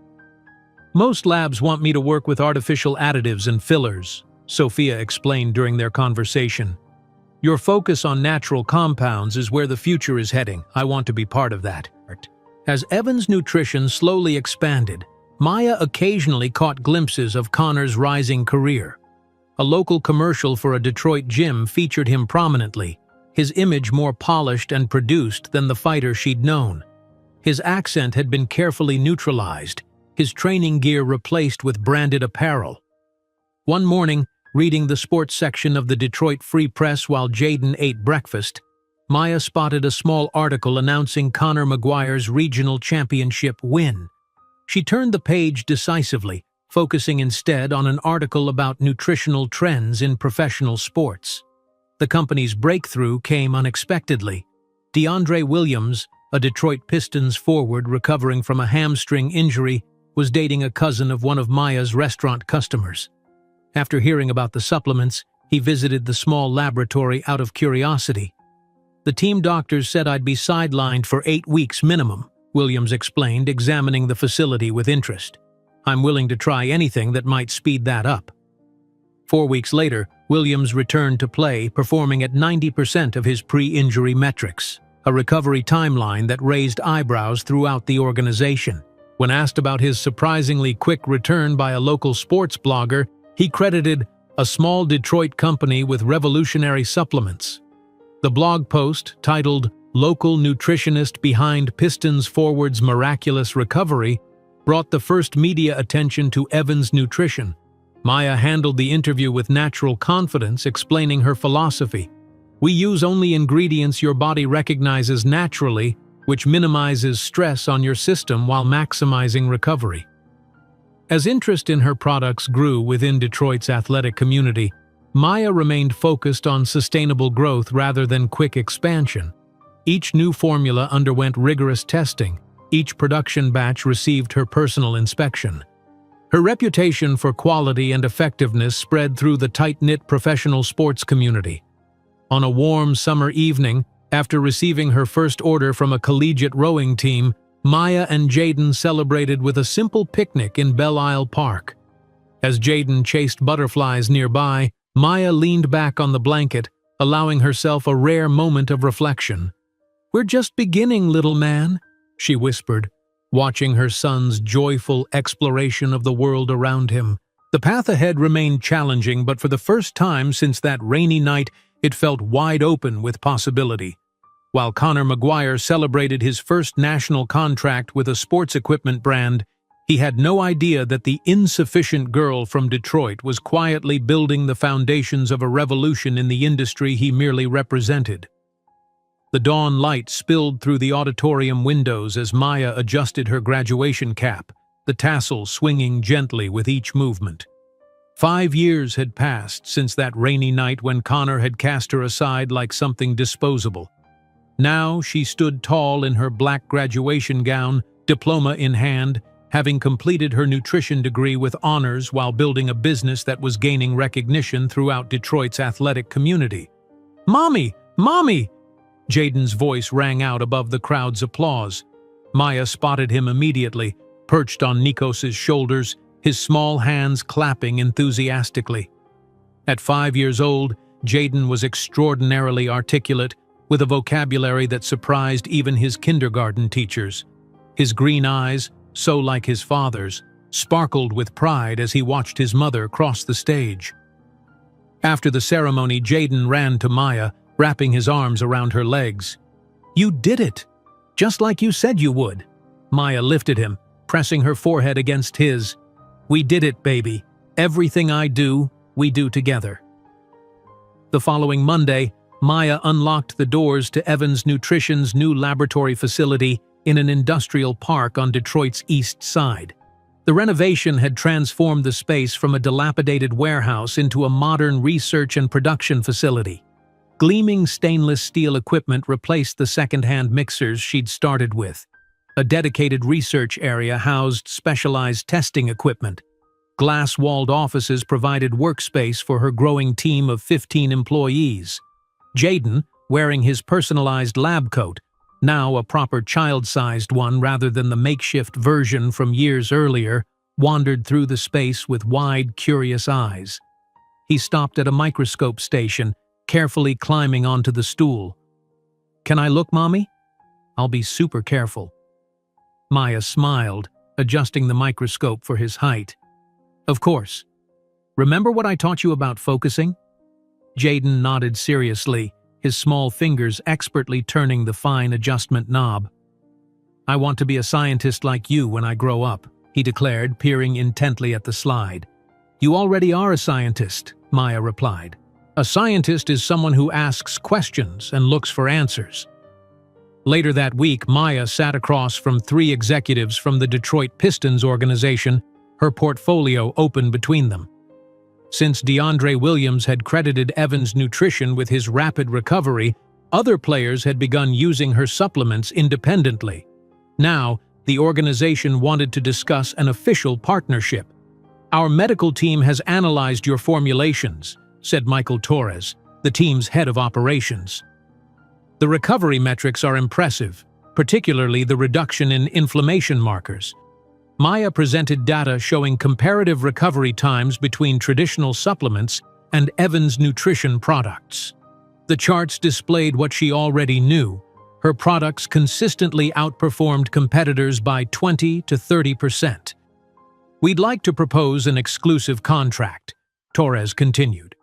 Speaker 1: "Most labs want me to work with artificial additives and fillers," Sophia explained during their conversation. "Your focus on natural compounds is where the future is heading. I want to be part of that." As Evan's nutrition slowly expanded, Maya occasionally caught glimpses of Connor's rising career. A local commercial for a Detroit gym featured him prominently, his image more polished and produced than the fighter she'd known. His accent had been carefully neutralized, his training gear replaced with branded apparel. One morning, reading the sports section of the Detroit Free Press while Jaden ate breakfast, Maya spotted a small article announcing Conor McGuire's regional championship win. She turned the page decisively, focusing instead on an article about nutritional trends in professional sports. The company's breakthrough came unexpectedly. DeAndre Williams, a Detroit Pistons forward recovering from a hamstring injury, was dating a cousin of one of Maya's restaurant customers. After hearing about the supplements, he visited the small laboratory out of curiosity. "The team doctors said I'd be sidelined for 8 weeks minimum," Williams explained, examining the facility with interest. "I'm willing to try anything that might speed that up." 4 weeks later, Williams returned to play, performing at 90% of his pre-injury metrics, a recovery timeline that raised eyebrows throughout the organization. When asked about his surprisingly quick return by a local sports blogger, he credited a small Detroit company with revolutionary supplements. The blog post, titled "Local Nutritionist Behind Pistons Forward's Miraculous Recovery," brought the first media attention to Evan's nutrition. Maya handled the interview with natural confidence, explaining her philosophy. "We use only ingredients your body recognizes naturally, which minimizes stress on your system while maximizing recovery." As interest in her products grew within Detroit's athletic community, Maya remained focused on sustainable growth rather than quick expansion. Each new formula underwent rigorous testing. Each production batch received her personal inspection. Her reputation for quality and effectiveness spread through the tight-knit professional sports community. On a warm summer evening, after receiving her first order from a collegiate rowing team, Maya and Jaden celebrated with a simple picnic in Belle Isle Park. As Jaden chased butterflies nearby, Maya leaned back on the blanket, allowing herself a rare moment of reflection. "We're just beginning, little man," she whispered, watching her son's joyful exploration of the world around him. The path ahead remained challenging, but for the first time since that rainy night, it felt wide open with possibility. While Conor McGuire celebrated his first national contract with a sports equipment brand, he had no idea that the insufficient girl from Detroit was quietly building the foundations of a revolution in the industry he merely represented. The dawn light spilled through the auditorium windows as Maya adjusted her graduation cap, the tassel swinging gently with each movement. 5 years had passed since that rainy night when Conor had cast her aside like something disposable. Now she stood tall in her black graduation gown, diploma in hand, having completed her nutrition degree with honors while building a business that was gaining recognition throughout Detroit's athletic community. "Mommy! Mommy!" Jaden's voice rang out above the crowd's applause. Maya spotted him immediately, perched on Nikos's shoulders, his small hands clapping enthusiastically. At 5 years old, Jaden was extraordinarily articulate, with a vocabulary that surprised even his kindergarten teachers. His green eyes, so like his father's, sparkled with pride as he watched his mother cross the stage. After the ceremony, Jaden ran to Maya, wrapping his arms around her legs. "You did it! Just like you said you would." Maya lifted him, pressing her forehead against his. "We did it, baby. Everything I do, we do together." The following Monday, Maya unlocked the doors to Evans Nutrition's new laboratory facility in an industrial park on Detroit's east side. The renovation had transformed the space from a dilapidated warehouse into a modern research and production facility. Gleaming stainless steel equipment replaced the second-hand mixers she'd started with. A dedicated research area housed specialized testing equipment. Glass-walled offices provided workspace for her growing team of 15 employees. Jaden, wearing his personalized lab coat, now a proper child-sized one rather than the makeshift version from years earlier, wandered through the space with wide, curious eyes. He stopped at a microscope station, carefully climbing onto the stool. "Can I look, Mommy? I'll be super careful." Maya smiled, adjusting the microscope for his height. "Of course. Remember what I taught you about focusing?" Jaden nodded seriously, his small fingers expertly turning the fine adjustment knob. "I want to be a scientist like you when I grow up," he declared, peering intently at the slide. "You already are a scientist," Maya replied. "A scientist is someone who asks questions and looks for answers." Later that week, Maya sat across from 3 executives from the Detroit Pistons organization, her portfolio open between them. Since DeAndre Williams had credited Evans Nutrition with his rapid recovery, other players had begun using her supplements independently. Now, the organization wanted to discuss an official partnership. "Our medical team has analyzed your formulations," said Michael Torres, the team's head of operations. "The recovery metrics are impressive, particularly the reduction in inflammation markers." Maya presented data showing comparative recovery times between traditional supplements and Evans Nutrition products. The charts displayed what she already knew. Her products consistently outperformed competitors by 20 to 30%. "We'd like to propose an exclusive contract," Torres continued.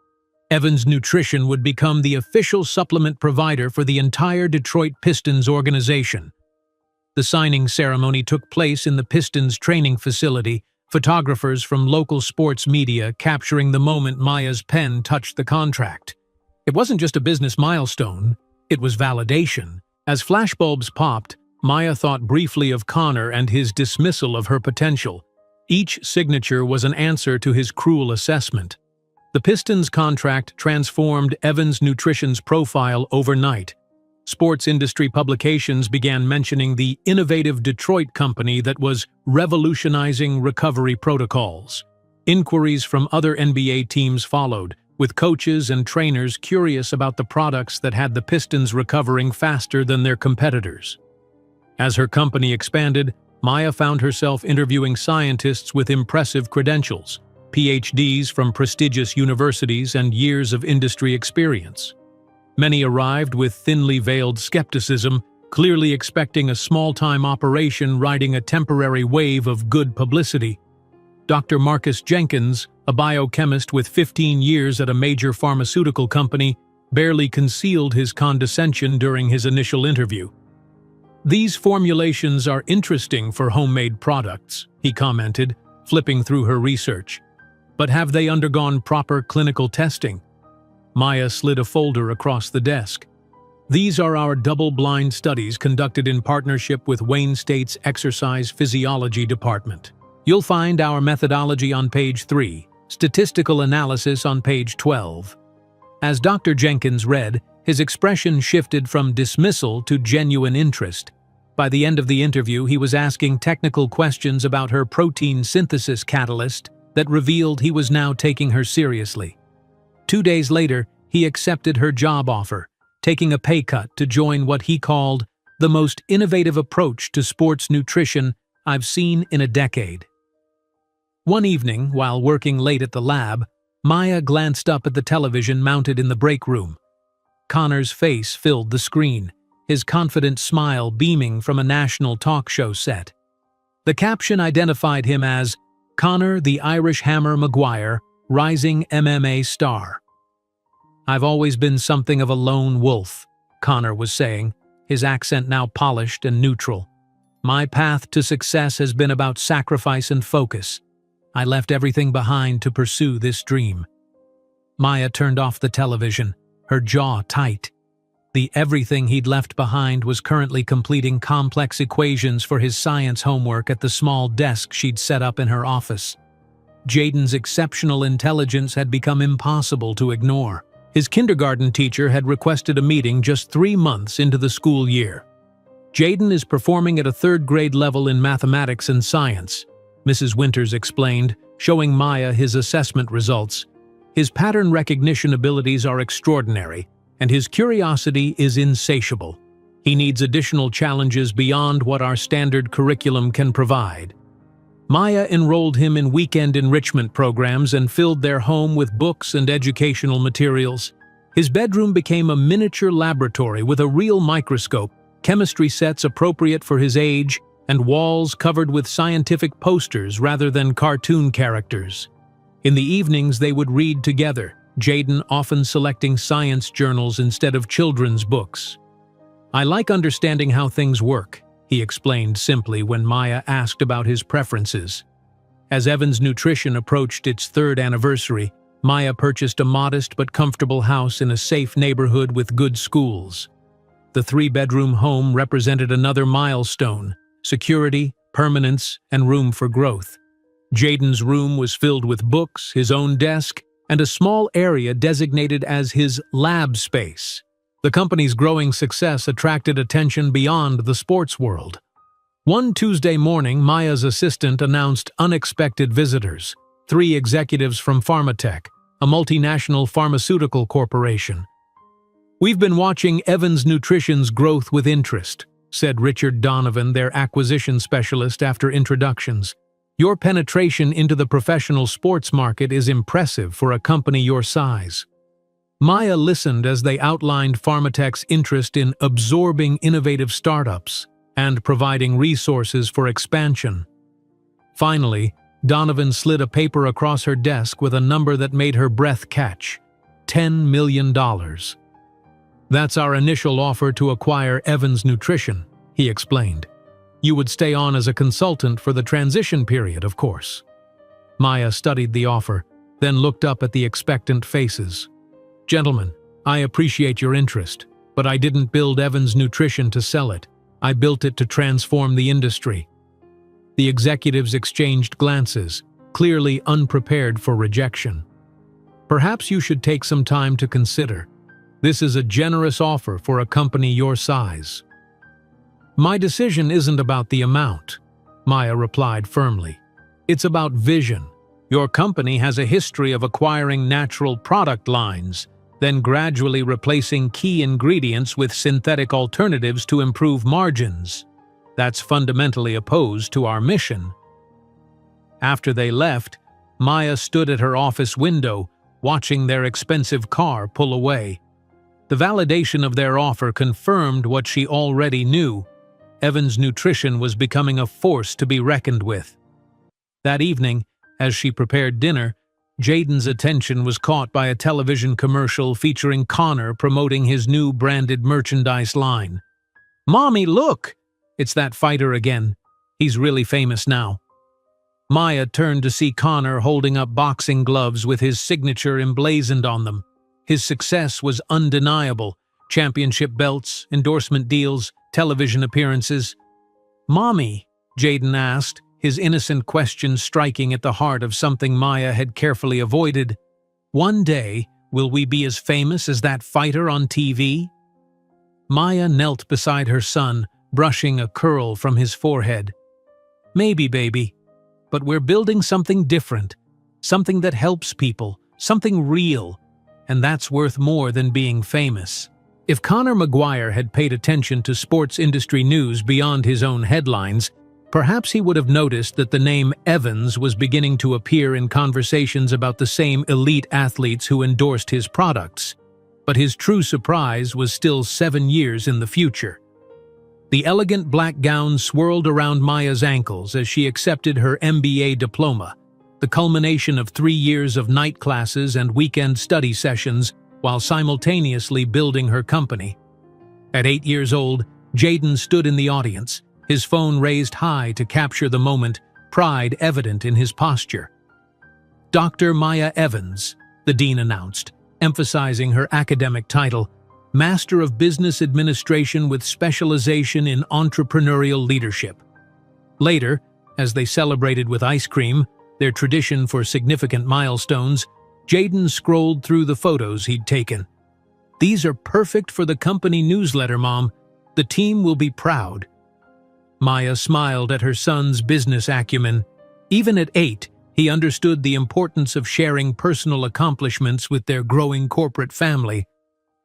Speaker 1: Evans Nutrition would become the official supplement provider for the entire Detroit Pistons organization. The signing ceremony took place in the Pistons training facility, photographers from local sports media capturing the moment Maya's pen touched the contract. It wasn't just a business milestone, it was validation. As flashbulbs popped, Maya thought briefly of Connor and his dismissal of her potential. Each signature was an answer to his cruel assessment. The Pistons contract transformed Evans Nutrition's profile overnight. Sports industry publications began mentioning the innovative Detroit company that was revolutionizing recovery protocols. Inquiries from other NBA teams followed, with coaches and trainers curious about the products that had the Pistons recovering faster than their competitors. As her company expanded, Maya found herself interviewing scientists with impressive credentials, PhDs from prestigious universities and years of industry experience. Many arrived with thinly veiled skepticism, clearly expecting a small-time operation riding a temporary wave of good publicity. Dr. Marcus Jenkins, a biochemist with 15 years at a major pharmaceutical company, barely concealed his condescension during his initial interview. "These formulations are interesting for homemade products," he commented, flipping through her research. "But have they undergone proper clinical testing?" Maya slid a folder across the desk. "These are our double-blind studies conducted in partnership with Wayne State's Exercise Physiology Department. You'll find our methodology on page 3, statistical analysis on page 12. As Dr. Jenkins read, his expression shifted from dismissal to genuine interest. By the end of the interview, he was asking technical questions about her protein synthesis catalyst that revealed he was now taking her seriously. 2 days later, he accepted her job offer, taking a pay cut to join what he called the most innovative approach to sports nutrition I've seen in a decade. One evening, while working late at the lab, Maya glanced up at the television mounted in the break room. Connor's face filled the screen, his confident smile beaming from a national talk show set. The caption identified him as Connor the Irish Hammer Maguire, rising MMA star. I've always been something of a lone wolf, Connor was saying, his accent now polished and neutral. My path to success has been about sacrifice and focus. I left everything behind to pursue this dream. Maya turned off the television, her jaw tight. The everything he'd left behind was currently completing complex equations for his science homework at the small desk she'd set up in her office. Jaden's exceptional intelligence had become impossible to ignore. His kindergarten teacher had requested a meeting just 3 months into the school year. Jaden is performing at a 3rd grade level in mathematics and science, Mrs. Winters explained, showing Maya his assessment results. His pattern recognition abilities are extraordinary, and his curiosity is insatiable. He needs additional challenges beyond what our standard curriculum can provide. Maya enrolled him in weekend enrichment programs and filled their home with books and educational materials. His bedroom became a miniature laboratory with a real microscope, chemistry sets appropriate for his age, and walls covered with scientific posters rather than cartoon characters. In the evenings they would read together, Jaden often selecting science journals instead of children's books. "I like understanding how things work," he explained simply when Maya asked about his preferences. As Evans Nutrition approached its 3rd anniversary, Maya purchased a modest but comfortable house in a safe neighborhood with good schools. The 3-bedroom home represented another milestone: security, permanence, and room for growth. Jaden's room was filled with books, his own desk, and a small area designated as his lab space. The company's growing success attracted attention beyond the sports world. One Tuesday morning, Maya's assistant announced unexpected visitors: 3 executives from Pharmatech, a multinational pharmaceutical corporation. "We've been watching Evans Nutrition's growth with interest," said Richard Donovan, their acquisition specialist, after introductions. "Your penetration into the professional sports market is impressive for a company your size." Maya listened as they outlined Pharmatech's interest in absorbing innovative startups and providing resources for expansion. Finally, Donovan slid a paper across her desk with a number that made her breath catch: $10 million. "That's our initial offer to acquire Evans Nutrition," he explained. "You would stay on as a consultant for the transition period, of course." Maya studied the offer, then looked up at the expectant faces. "Gentlemen, I appreciate your interest, but I didn't build Evans Nutrition to sell it. I built it to transform the industry." The executives exchanged glances, clearly unprepared for rejection. "Perhaps you should take some time to consider. This is a generous offer for a company your size." "My decision isn't about the amount," Maya replied firmly. "It's about vision. Your company has a history of acquiring natural product lines, then gradually replacing key ingredients with synthetic alternatives to improve margins. That's fundamentally opposed to our mission." After they left, Maya stood at her office window, watching their expensive car pull away. The validation of their offer confirmed what she already knew: Evans Nutrition was becoming a force to be reckoned with. That evening, as she prepared dinner, Jaden's attention was caught by a television commercial featuring Connor promoting his new branded merchandise line. "Mommy, look! It's that fighter again. He's really famous now." Maya turned to see Connor holding up boxing gloves with his signature emblazoned on them. His success was undeniable: championship belts, endorsement deals, television appearances. "Mommy," Jaden asked, his innocent question striking at the heart of something Maya had carefully avoided, "one day, will we be as famous as that fighter on TV?" Maya knelt beside her son, brushing a curl from his forehead. "Maybe, baby. But we're building something different, something that helps people, something real, and that's worth more than being famous." If Connor McGuire had paid attention to sports industry news beyond his own headlines, perhaps he would have noticed that the name Evans was beginning to appear in conversations about the same elite athletes who endorsed his products. But his true surprise was still 7 years in the future. The elegant black gown swirled around Maya's ankles as she accepted her MBA diploma, the culmination of 3 years of night classes and weekend study sessions while simultaneously building her company. At 8 years old, Jayden stood in the audience, his phone raised high to capture the moment, pride evident in his posture. Dr. Maya Evans, the dean announced, emphasizing her academic title, Master of Business Administration with specialization in entrepreneurial leadership. Later, as they celebrated with ice cream, their tradition for significant milestones, Jayden scrolled through the photos he'd taken. "These are perfect for the company newsletter, Mom. The team will be proud." Maya smiled at her son's business acumen. Even at 8, he understood the importance of sharing personal accomplishments with their growing corporate family.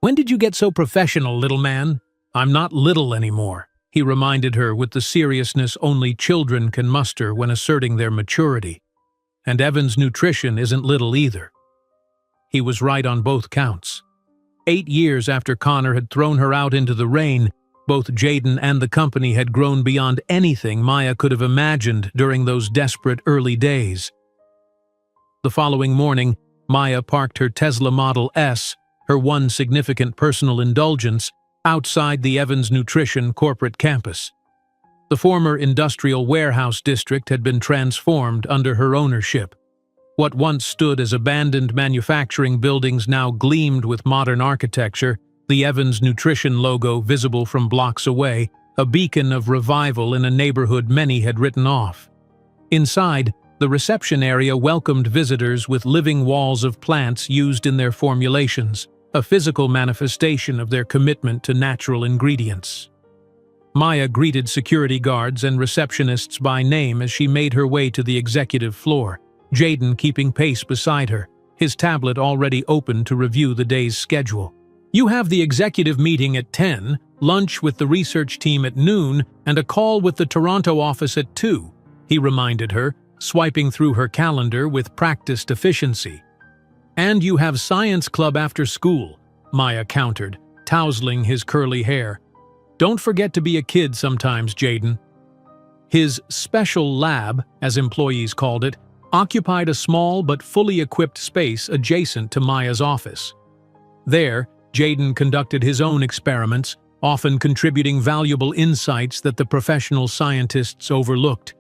Speaker 1: "When did you get so professional, little man?" "I'm not little anymore," he reminded her with the seriousness only children can muster when asserting their maturity. And Evan's nutrition isn't little either. He was right on both counts. 8 years after Connor had thrown her out into the rain, both Jayden and the company had grown beyond anything Maya could have imagined during those desperate early days. The following morning, Maya parked her Tesla Model S, her one significant personal indulgence, outside the Evans Nutrition corporate campus. The former industrial warehouse district had been transformed under her ownership. What once stood as abandoned manufacturing buildings now gleamed with modern architecture, the Evans Nutrition logo visible from blocks away, a beacon of revival in a neighborhood many had written off. Inside, the reception area welcomed visitors with living walls of plants used in their formulations, a physical manifestation of their commitment to natural ingredients. Maya greeted security guards and receptionists by name as she made her way to the executive floor, Jayden keeping pace beside her, his tablet already open to review the day's schedule. "You have the executive meeting at 10, lunch with the research team at noon, and a call with the Toronto office at 2, he reminded her, swiping through her calendar with practiced efficiency. "And you have science club after school," Maya countered, tousling his curly hair. "Don't forget to be a kid sometimes, Jayden." His special lab, as employees called it, occupied a small but fully equipped space adjacent to Maya's office. There, Jayden conducted his own experiments, often contributing valuable insights that the professional scientists overlooked.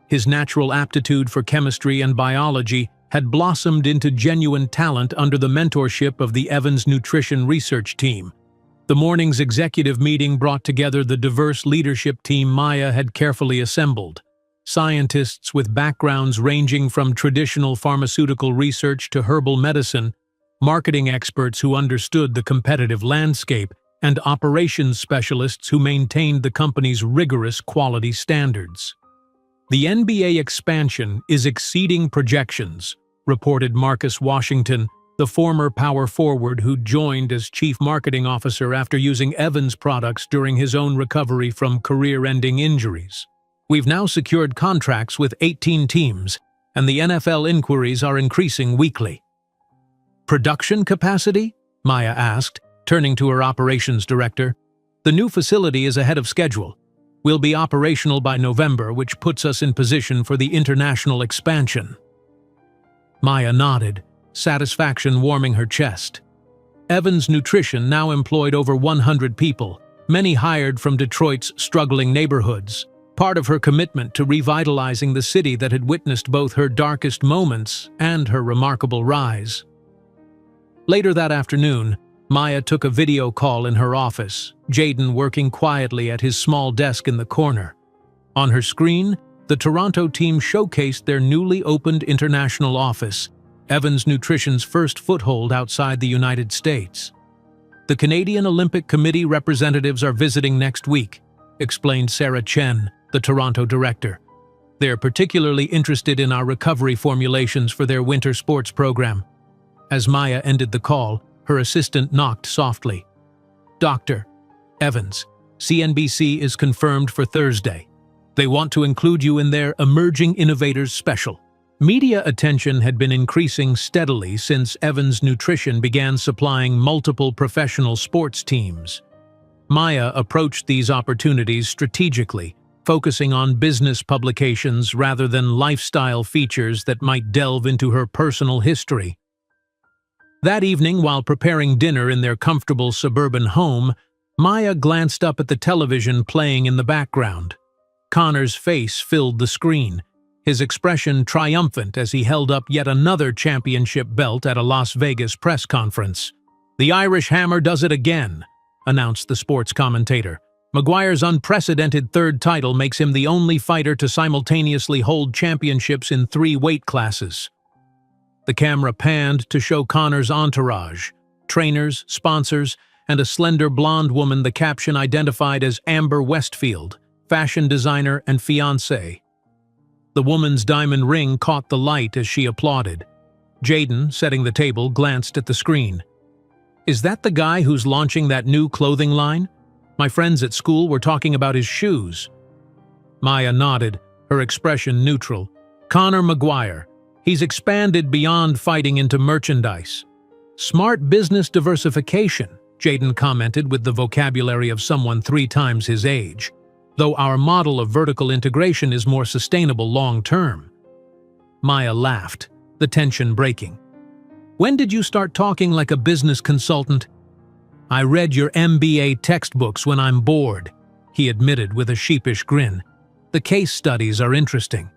Speaker 1: His natural aptitude for chemistry and biology had blossomed into genuine talent under the mentorship of the Evans Nutrition research team. The morning's executive meeting brought together the diverse leadership team Maya had carefully assembled. Scientists with backgrounds ranging from traditional pharmaceutical research to herbal medicine, marketing experts who understood the competitive landscape, and operations specialists who maintained the company's rigorous quality standards. "The NBA expansion is exceeding projections," reported Marcus Washington, the former power forward who joined as chief marketing officer after using Evans products during his own recovery from career-ending injuries. "We've now secured contracts with 18 teams, and the NFL inquiries are increasing weekly." "Production capacity?" Maya asked, turning to her operations director. "The new facility is ahead of schedule. We'll be operational by November, which puts us in position for the international expansion." Maya nodded, satisfaction warming her chest. Evans Nutrition now employed over 100 people, many hired from Detroit's struggling neighborhoods, part of her commitment to revitalizing the city that had witnessed both her darkest moments and her remarkable rise. Later that afternoon, Maya took a video call in her office, Jayden working quietly at his small desk in the corner. On her screen, the Toronto team showcased their newly opened international office, Evans Nutrition's first foothold outside the United States. "The Canadian Olympic Committee representatives are visiting next week," explained Sarah Chen, the Toronto director. "They're particularly interested in our recovery formulations for their winter sports program." As Maya ended the call, her assistant knocked softly. "Dr. Evans, CNBC is confirmed for Thursday. They want to include you in their Emerging Innovators Special." Media attention had been increasing steadily since Evans Nutrition began supplying multiple professional sports teams. Maya approached these opportunities strategically, focusing on business publications rather than lifestyle features that might delve into her personal history. That evening, while preparing dinner in their comfortable suburban home, Maya glanced up at the television playing in the background. Connor's face filled the screen, his expression triumphant as he held up yet another championship belt at a Las Vegas press conference. "The Irish Hammer does it again," announced the sports commentator. "McGuire's unprecedented third title makes him the only fighter to simultaneously hold championships in 3 weight classes." The camera panned to show Connor's entourage, trainers, sponsors, and a slender blonde woman the caption identified as Amber Westfield, fashion designer and fiancée. The woman's diamond ring caught the light as she applauded. Jaden, setting the table, glanced at the screen. "Is that the guy who's launching that new clothing line? My friends at school were talking about his shoes." Maya nodded, her expression neutral. "Conor McGuire. He's expanded beyond fighting into merchandise." "Smart business diversification," Jaden commented with the vocabulary of someone 3 times his age. "Though our model of vertical integration is more sustainable long-term." Maya laughed, the tension breaking. "When did you start talking like a business consultant?" "I read your MBA textbooks when I'm bored," he admitted with a sheepish grin. "The case studies are interesting."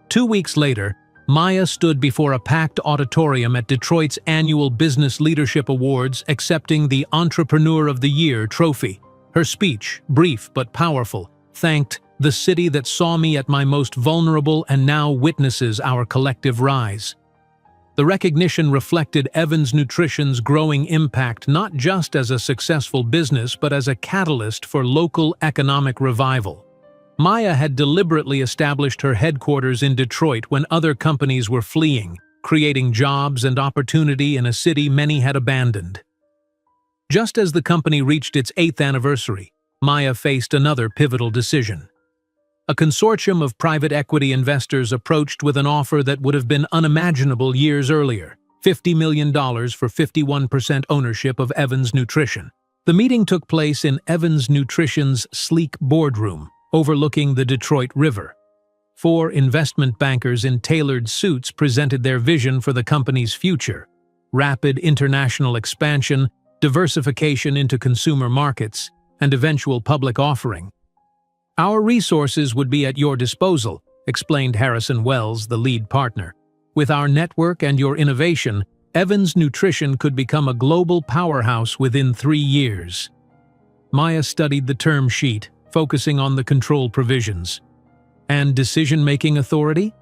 Speaker 1: 2 weeks later, Maya stood before a packed auditorium at Detroit's annual Business Leadership Awards accepting the Entrepreneur of the Year trophy. Her speech, brief but powerful, thanked "the city that saw me at my most vulnerable and now witnesses our collective rise." The recognition reflected Evans Nutrition's growing impact not just as a successful business but as a catalyst for local economic revival. Maya had deliberately established her headquarters in Detroit when other companies were fleeing, creating jobs and opportunity in a city many had abandoned. Just as the company reached its 8th anniversary, Maya faced another pivotal decision. A consortium of private equity investors approached with an offer that would have been unimaginable years earlier: $50 million for 51% ownership of Evans Nutrition. The meeting took place in Evans Nutrition's sleek boardroom, overlooking the Detroit River. 4 investment bankers in tailored suits presented their vision for the company's future: rapid international expansion, diversification into consumer markets, and eventual public offering. "Our resources would be at your disposal," explained Harrison Wells, the lead partner. "With our network and your innovation, Evans Nutrition could become a global powerhouse within 3 years." Maya studied the term sheet, focusing on the control provisions. "And decision-making authority?"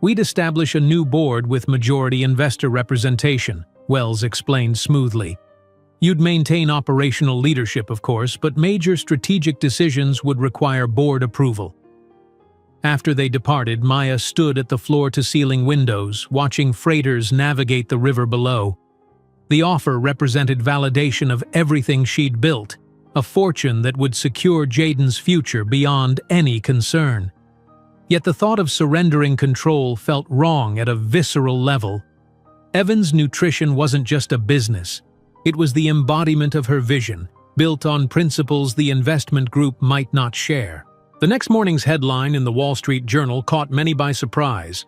Speaker 1: "We'd establish a new board with majority investor representation," Wells explained smoothly. "You'd maintain operational leadership, of course, but major strategic decisions would require board approval." After they departed, Maya stood at the floor-to-ceiling windows, watching freighters navigate the river below. The offer represented validation of everything she'd built, a fortune that would secure Jaden's future beyond any concern. Yet the thought of surrendering control felt wrong at a visceral level. Evans Nutrition wasn't just a business. It was the embodiment of her vision, built on principles the investment group might not share. The next morning's headline in the Wall Street Journal caught many by surprise.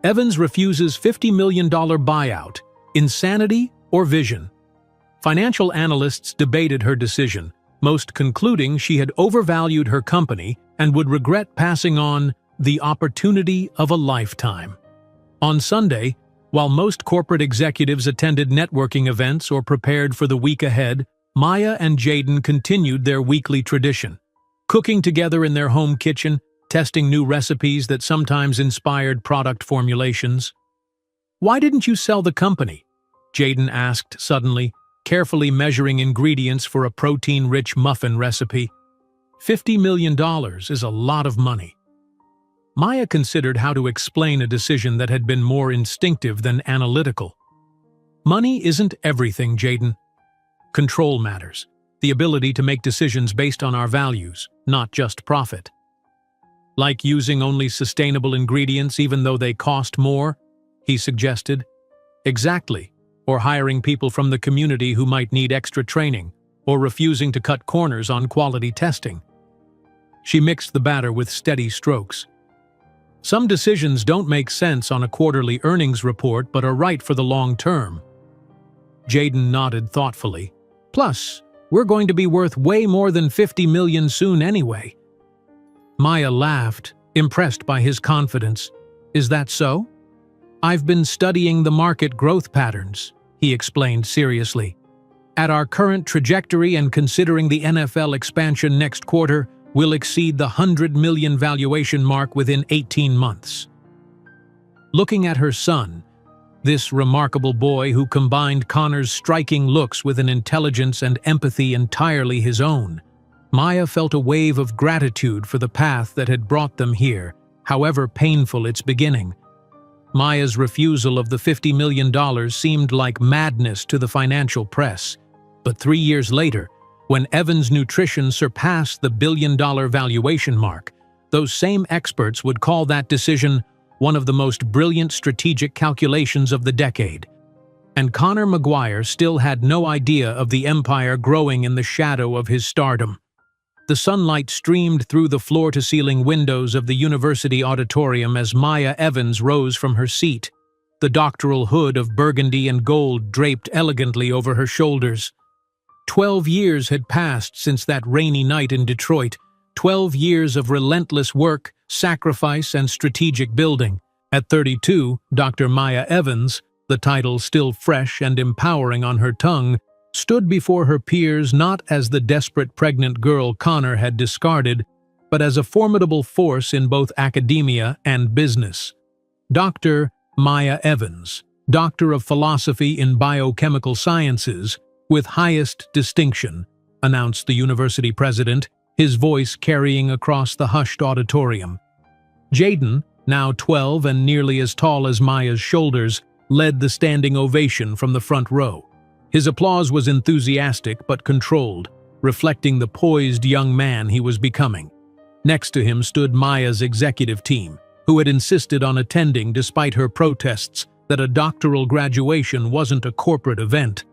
Speaker 1: "Evans refuses $50 million buyout. Insanity or vision?" Financial analysts debated her decision, most concluding she had overvalued her company and would regret passing on the opportunity of a lifetime. On Sunday, while most corporate executives attended networking events or prepared for the week ahead, Maya and Jaden continued their weekly tradition, cooking together in their home kitchen, testing new recipes that sometimes inspired product formulations. "Why didn't you sell the company?" Jaden asked suddenly, carefully measuring ingredients for a protein-rich muffin recipe. $50 million is a lot of money. Maya considered how to explain a decision that had been more instinctive than analytical. "Money isn't everything, Jaden. Control matters, the ability to make decisions based on our values, not just profit." "Like using only sustainable ingredients even though they cost more?" he suggested. "Exactly, or hiring people from the community who might need extra training, or refusing to cut corners on quality testing." She mixed the batter with steady strokes. "Some decisions don't make sense on a quarterly earnings report but are right for the long term. Jaden nodded thoughtfully. Plus, we're going to be worth way more than 50 million soon anyway. Maya laughed, impressed by his confidence. Is that so? I've been studying the market growth patterns, he explained seriously. At our current trajectory and considering the NFL expansion next quarter, we'll exceed the 100 million valuation mark within 18 months. Looking at her son, this remarkable boy who combined Connor's striking looks with an intelligence and empathy entirely his own, Maya felt a wave of gratitude for the path that had brought them here, however painful its beginning. Maya's refusal of the $50 million seemed like madness to the financial press. But 3 years later, when Evans Nutrition surpassed the billion-dollar valuation mark, those same experts would call that decision one of the most brilliant strategic calculations of the decade. And Connor McGuire still had no idea of the empire growing in the shadow of his stardom. The sunlight streamed through the floor-to-ceiling windows of the university auditorium as Maya Evans rose from her seat, the doctoral hood of burgundy and gold draped elegantly over her shoulders. 12 years had passed since that rainy night in Detroit, 12 years of relentless work, sacrifice, and strategic building. At 32, Dr. Maya Evans, the title still fresh and empowering on her tongue, stood before her peers not as the desperate pregnant girl Connor had discarded, but as a formidable force in both academia and business. Dr. Maya Evans, Doctor of Philosophy in Biochemical Sciences, with highest distinction, announced the university president, his voice carrying across the hushed auditorium. Jaden, now 12 and nearly as tall as Maya's shoulders, led the standing ovation from the front row. His applause was enthusiastic but controlled, reflecting the poised young man he was becoming. Next to him stood Maya's executive team, who had insisted on attending despite her protests that a doctoral graduation wasn't a corporate event.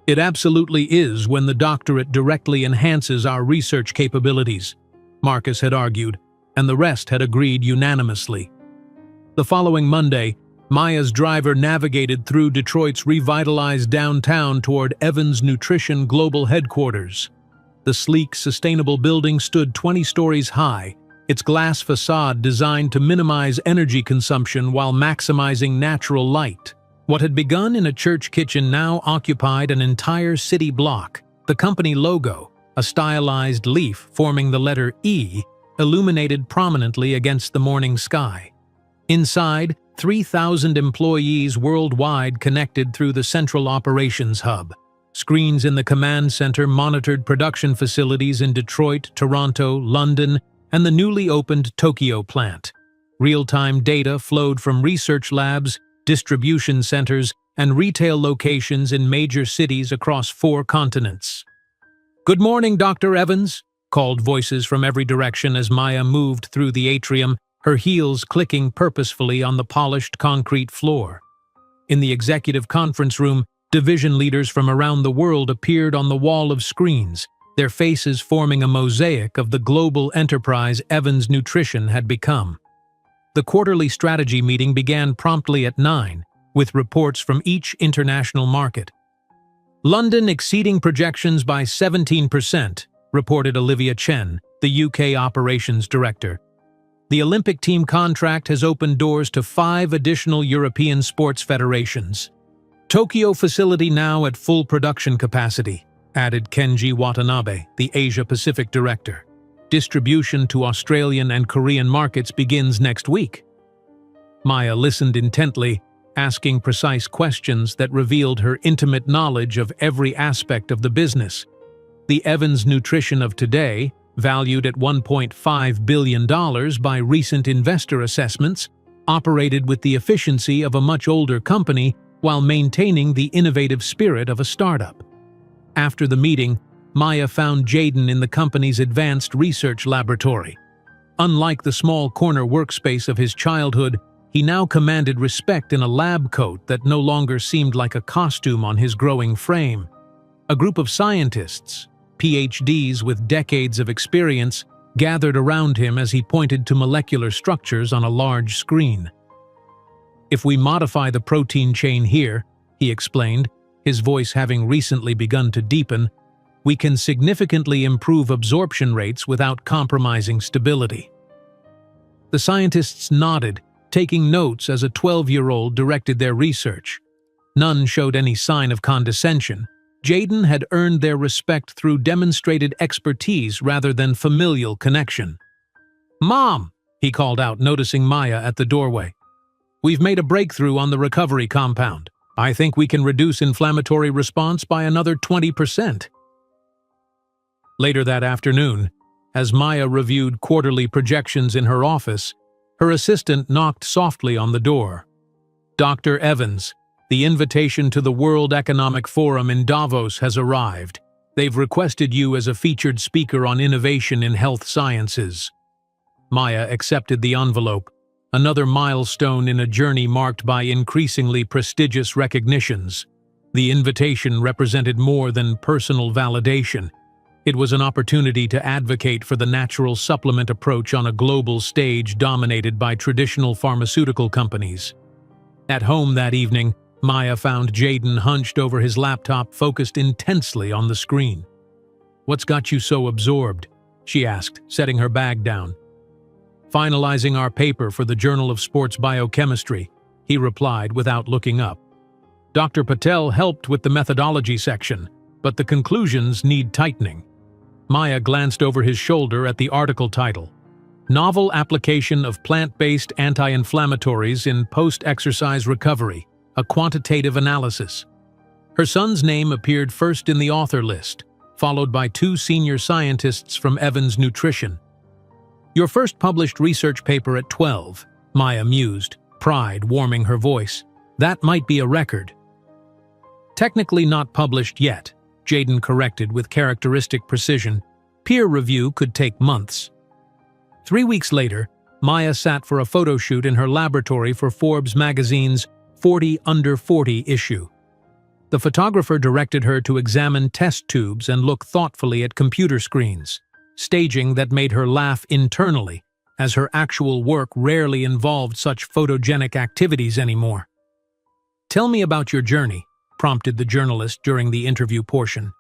Speaker 1: It absolutely is when the doctorate directly enhances our research capabilities, Marcus had argued, and the rest had agreed unanimously. The following Monday, Maya's driver navigated through Detroit's revitalized downtown toward Evans Nutrition Global Headquarters. The sleek, sustainable building stood 20 stories high, its glass facade designed to minimize energy consumption while maximizing natural light. What had begun in a church kitchen now occupied an entire city block. The company logo, a stylized leaf forming the letter E, illuminated prominently against the morning sky. Inside, 3,000 employees worldwide connected through the central operations hub. Screens in the command center monitored production facilities in Detroit, Toronto, London, and the newly opened Tokyo plant. Real-time data flowed from research labs, distribution centers, and retail locations in major cities across 4 continents. "Good morning, Dr. Evans," called voices from every direction as Maya moved through the atrium, her heels clicking purposefully on the polished concrete floor. In the executive conference room, division leaders from around the world appeared on the wall of screens, their faces forming a mosaic of the global enterprise Evans Nutrition had become. The quarterly strategy meeting began promptly at 9, with reports from each international market. "London exceeding projections by 17%, reported Olivia Chen, the UK operations director. The Olympic team contract has opened doors to 5 additional European sports federations. Tokyo facility now at full production capacity, added Kenji Watanabe, the Asia-Pacific director. Distribution to Australian and Korean markets begins next week." Maya listened intently, asking precise questions that revealed her intimate knowledge of every aspect of the business. The Evans Nutrition of today, valued at $1.5 billion by recent investor assessments, operated with the efficiency of a much older company while maintaining the innovative spirit of a startup. After the meeting, Maya found Jaden in the company's advanced research laboratory. Unlike the small corner workspace of his childhood, he now commanded respect in a lab coat that no longer seemed like a costume on his growing frame. A group of scientists, PhDs with decades of experience, gathered around him as he pointed to molecular structures on a large screen. "If we modify the protein chain here," he explained, his voice having recently begun to deepen, "we can significantly improve absorption rates without compromising stability." The scientists nodded, taking notes as a 12-year-old directed their research. None showed any sign of condescension. Jayden had earned their respect through demonstrated expertise rather than familial connection. "Mom!" he called out, noticing Maya at the doorway. "We've made a breakthrough on the recovery compound. I think we can reduce inflammatory response by another 20%. Later that afternoon, as Maya reviewed quarterly projections in her office, her assistant knocked softly on the door. "Dr. Evans, the invitation to the World Economic Forum in Davos has arrived. They've requested you as a featured speaker on innovation in health sciences." Maya accepted the envelope, another milestone in a journey marked by increasingly prestigious recognitions. The invitation represented more than personal validation. It was an opportunity to advocate for the natural supplement approach on a global stage dominated by traditional pharmaceutical companies. At home that evening, Maya found Jayden hunched over his laptop, focused intensely on the screen. "What's got you so absorbed?" she asked, setting her bag down. "Finalizing our paper for the Journal of Sports Biochemistry," he replied without looking up. "Dr. Patel helped with the methodology section, but the conclusions need tightening." Maya glanced over his shoulder at the article title, "Novel Application of Plant-Based Anti-Inflammatories in Post-Exercise Recovery, a Quantitative Analysis." Her son's name appeared first in the author list, followed by 2 senior scientists from Evans Nutrition. "Your first published research paper at 12, Maya mused, pride warming her voice. "That might be a record." "Technically not published yet," Jayden corrected with characteristic precision. "Peer review could take months." 3 weeks later, Maya sat for a photo shoot in her laboratory for Forbes magazine's 40 Under 40 issue. The photographer directed her to examine test tubes and look thoughtfully at computer screens, staging that made her laugh internally, as her actual work rarely involved such photogenic activities anymore. "Tell me about your journey," prompted the journalist during the interview portion.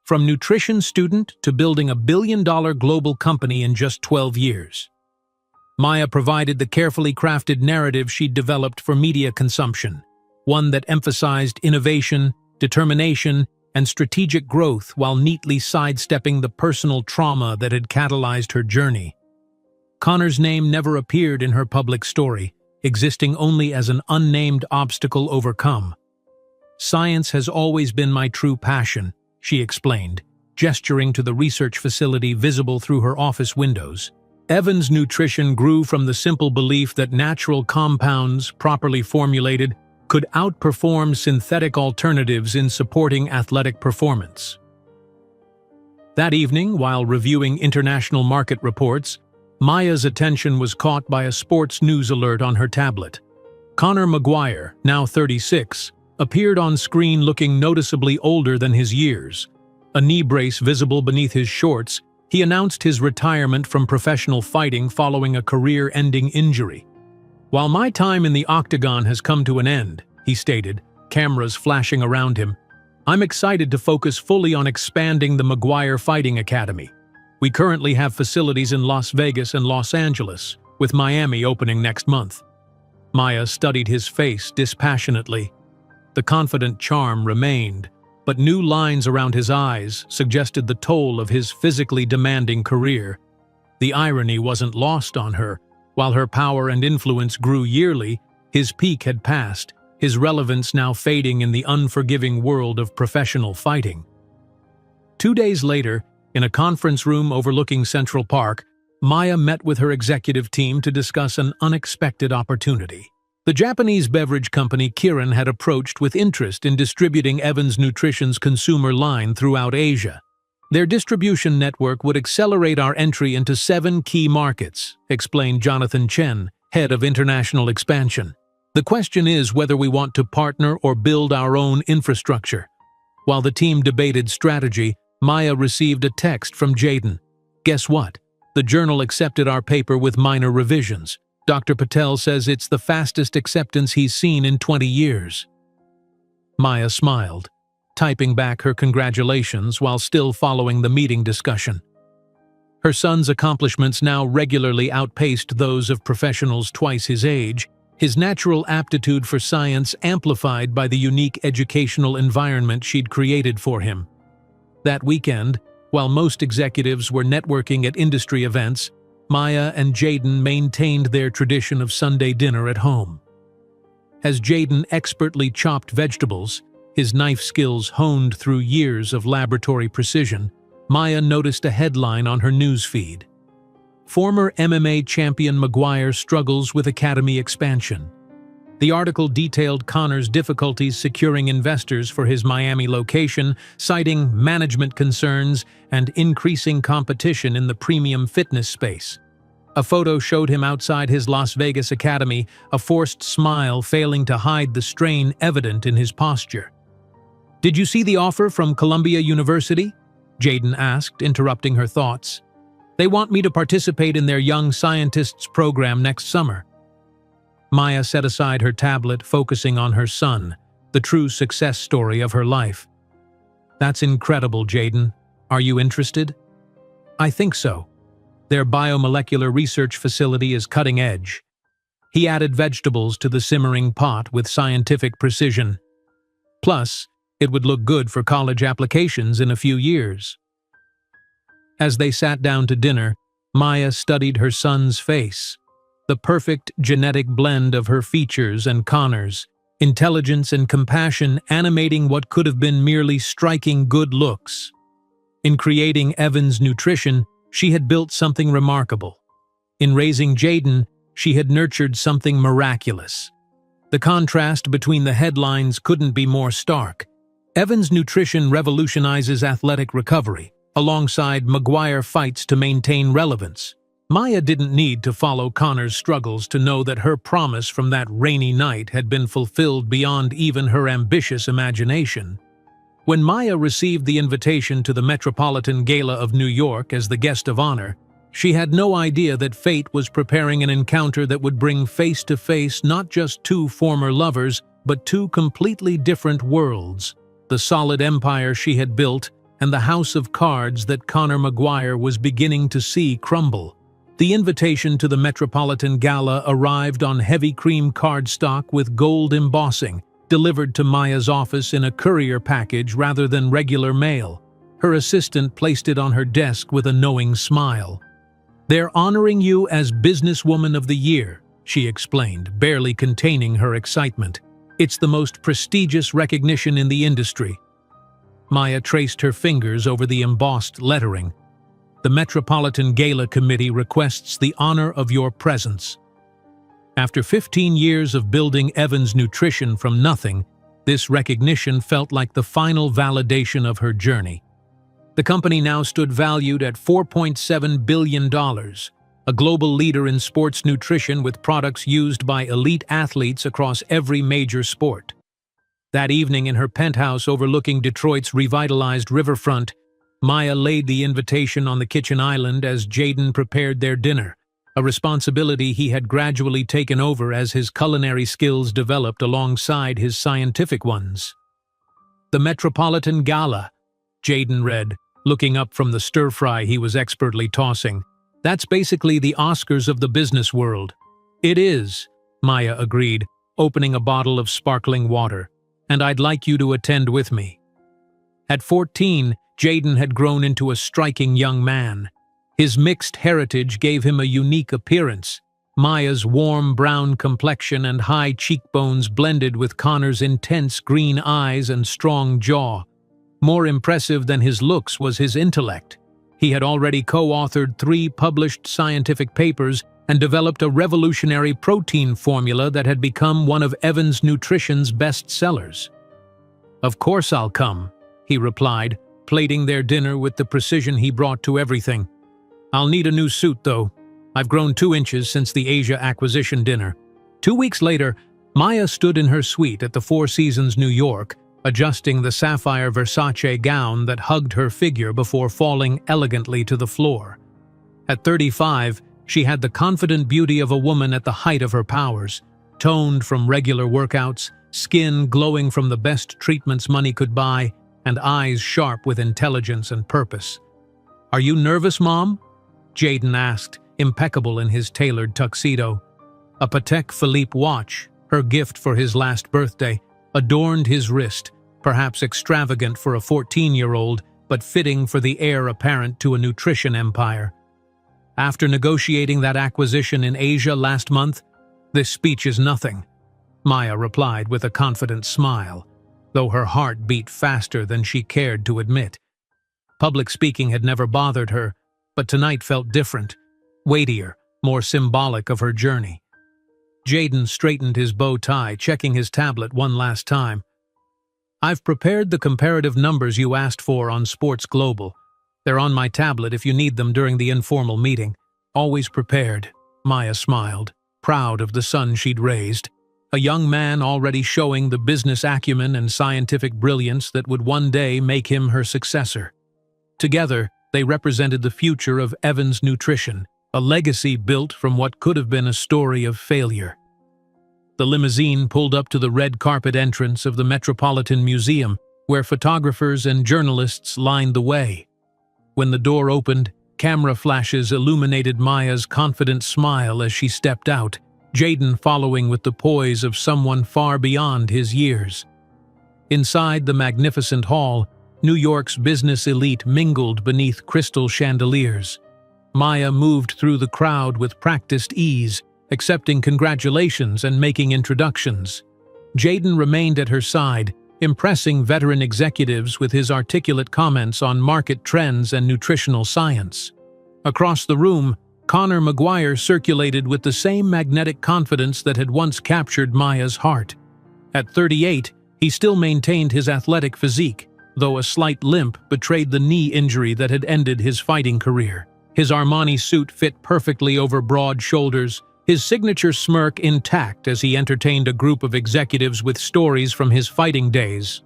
Speaker 1: "From nutrition student to building a billion-dollar global company in just 12 years. Maya provided the carefully crafted narrative she'd developed for media consumption, one that emphasized innovation, determination, and strategic growth while neatly sidestepping the personal trauma that had catalyzed her journey. Connor's name never appeared in her public story, existing only as an unnamed obstacle overcome. "Science has always been my true passion," she explained, gesturing to the research facility visible through her office windows. Evans Nutrition grew from the simple belief that natural compounds, properly formulated, could outperform synthetic alternatives in supporting athletic performance. That evening, while reviewing international market reports, Maya's attention was caught by a sports news alert on her tablet. Connor McGuire, now 36, appeared on screen looking noticeably older than his years. A knee brace visible beneath his shorts, he announced his retirement from professional fighting following a career-ending injury. "While my time in the octagon has come to an end," he stated, cameras flashing around him, "I'm excited to focus fully on expanding the McGuire Fighting Academy. We currently have facilities in Las Vegas and Los Angeles, with Miami opening next month." Maya studied his face dispassionately. The confident charm remained, but new lines around his eyes suggested the toll of his physically demanding career. The irony wasn't lost on her. While her power and influence grew yearly, his peak had passed, his relevance now fading in the unforgiving world of professional fighting. 2 days later, in a conference room overlooking Central Park, Maya met with her executive team to discuss an unexpected opportunity. The Japanese beverage company Kirin had approached with interest in distributing Evans Nutrition's consumer line throughout Asia. Their distribution network would accelerate our entry into 7 key markets, explained Jonathan Chen, head of international expansion. "The question is whether we want to partner or build our own infrastructure." While the team debated strategy, Maya received a text from Jayden. "Guess what? The journal accepted our paper with minor revisions. Dr. Patel says it's the fastest acceptance he's seen in 20 years. Maya smiled. typing back her congratulations while still following the meeting discussion. Her son's accomplishments now regularly outpaced those of professionals twice his age, his natural aptitude for science amplified by the unique educational environment she'd created for him. That weekend, while most executives were networking at industry events, Maya and Jaden maintained their tradition of Sunday dinner at home. As Jaden expertly chopped vegetables, his knife skills honed through years of laboratory precision, Maya noticed a headline on her news feed. Former MMA champion McGuire struggles with academy expansion. The article detailed Conor's difficulties securing investors for his Miami location, citing management concerns and increasing competition in the premium fitness space. A photo showed him outside his Las Vegas academy, a forced smile failing to hide the strain evident in his posture. "Did you see the offer from Columbia University?" Jaden asked, interrupting her thoughts. "They want me to participate in their Young Scientists program next summer." Maya set aside her tablet, focusing on her son, the true success story of her life. "That's incredible, Jaden. Are you interested?" "I think so. Their biomolecular research facility is cutting edge." He added vegetables to the simmering pot with scientific precision. Plus, it would look good for college applications in a few years. As they sat down to dinner, Maya studied her son's face. The perfect genetic blend of her features and Conor's, intelligence and compassion animating what could have been merely striking good looks. In creating Evan's nutrition, she had built something remarkable. In raising Jaden, she had nurtured something miraculous. The contrast between the headlines couldn't be more stark. Evan's nutrition revolutionizes athletic recovery, alongside McGuire fights to maintain relevance. Maya didn't need to follow Conor's struggles to know that her promise from that rainy night had been fulfilled beyond even her ambitious imagination. When Maya received the invitation to the Metropolitan Gala of New York as the guest of honor, she had no idea that fate was preparing an encounter that would bring face to face not just two former lovers, but two completely different worlds. The solid empire she had built and the house of cards that Conor McGuire was beginning to see crumble. The invitation to the Metropolitan Gala arrived on heavy cream cardstock with gold embossing, delivered to Maya's office in a courier package rather than regular mail. Her assistant placed it on her desk with a knowing smile. "They're honoring you as Businesswoman of the Year," she explained, barely containing her excitement. "It's the most prestigious recognition in the industry." Maya traced her fingers over the embossed lettering. "The Metropolitan Gala Committee requests the honor of your presence." After 15 years of building Evan's nutrition from nothing, this recognition felt like the final validation of her journey. The company now stood valued at $4.7 billion, a global leader in sports nutrition with products used by elite athletes across every major sport. That evening in her penthouse overlooking Detroit's revitalized riverfront, Maya laid the invitation on the kitchen island as Jaden prepared their dinner, a responsibility he had gradually taken over as his culinary skills developed alongside his scientific ones. "The Metropolitan Gala," Jaden read, looking up from the stir-fry he was expertly tossing. "That's basically the Oscars of the business world." "It is," Maya agreed, opening a bottle of sparkling water. "And I'd like you to attend with me." At 14, Jaden had grown into a striking young man. His mixed heritage gave him a unique appearance. Maya's warm brown complexion and high cheekbones blended with Conor's intense green eyes and strong jaw. More impressive than his looks was his intellect. He had already co-authored 3 published scientific papers and developed a revolutionary protein formula that had become one of Evan's Nutrition's best sellers. "Of course I'll come," he replied, plating their dinner with the precision he brought to everything. "I'll need a new suit, though. I've grown 2 inches since the Asia acquisition dinner." 2 weeks later, Maya stood in her suite at the Four Seasons New York, adjusting the sapphire Versace gown that hugged her figure before falling elegantly to the floor. At 35, she had the confident beauty of a woman at the height of her powers, toned from regular workouts, skin glowing from the best treatments money could buy, and eyes sharp with intelligence and purpose. "Are you nervous, Mom?" Jaden asked, impeccable in his tailored tuxedo. A Patek Philippe watch, her gift for his last birthday, adorned his wrist, perhaps extravagant for a 14-year-old, but fitting for the heir apparent to a nutrition empire. After negotiating that acquisition in Asia last month, "This speech is nothing," Maya replied with a confident smile, though her heart beat faster than she cared to admit. Public speaking had never bothered her, but tonight felt different, weightier, more symbolic of her journey. Jaden straightened his bow tie, checking his tablet one last time. "I've prepared the comparative numbers you asked for on Sports Global. They're on my tablet if you need them during the informal meeting." "Always prepared," Maya smiled, proud of the son she'd raised. A young man already showing the business acumen and scientific brilliance that would one day make him her successor. Together, they represented the future of Evans Nutrition, a legacy built from what could have been a story of failure. The limousine pulled up to the red carpet entrance of the Metropolitan Museum, where photographers and journalists lined the way. When the door opened, camera flashes illuminated Maya's confident smile as she stepped out, Jaden following with the poise of someone far beyond his years. Inside the magnificent hall, New York's business elite mingled beneath crystal chandeliers. Maya moved through the crowd with practiced ease, accepting congratulations and making introductions. Jaden remained at her side, impressing veteran executives with his articulate comments on market trends and nutritional science. Across the room, Connor McGuire circulated with the same magnetic confidence that had once captured Maya's heart. At 38, he still maintained his athletic physique, though a slight limp betrayed the knee injury that had ended his fighting career. His Armani suit fit perfectly over broad shoulders, his signature smirk intact as he entertained a group of executives with stories from his fighting days.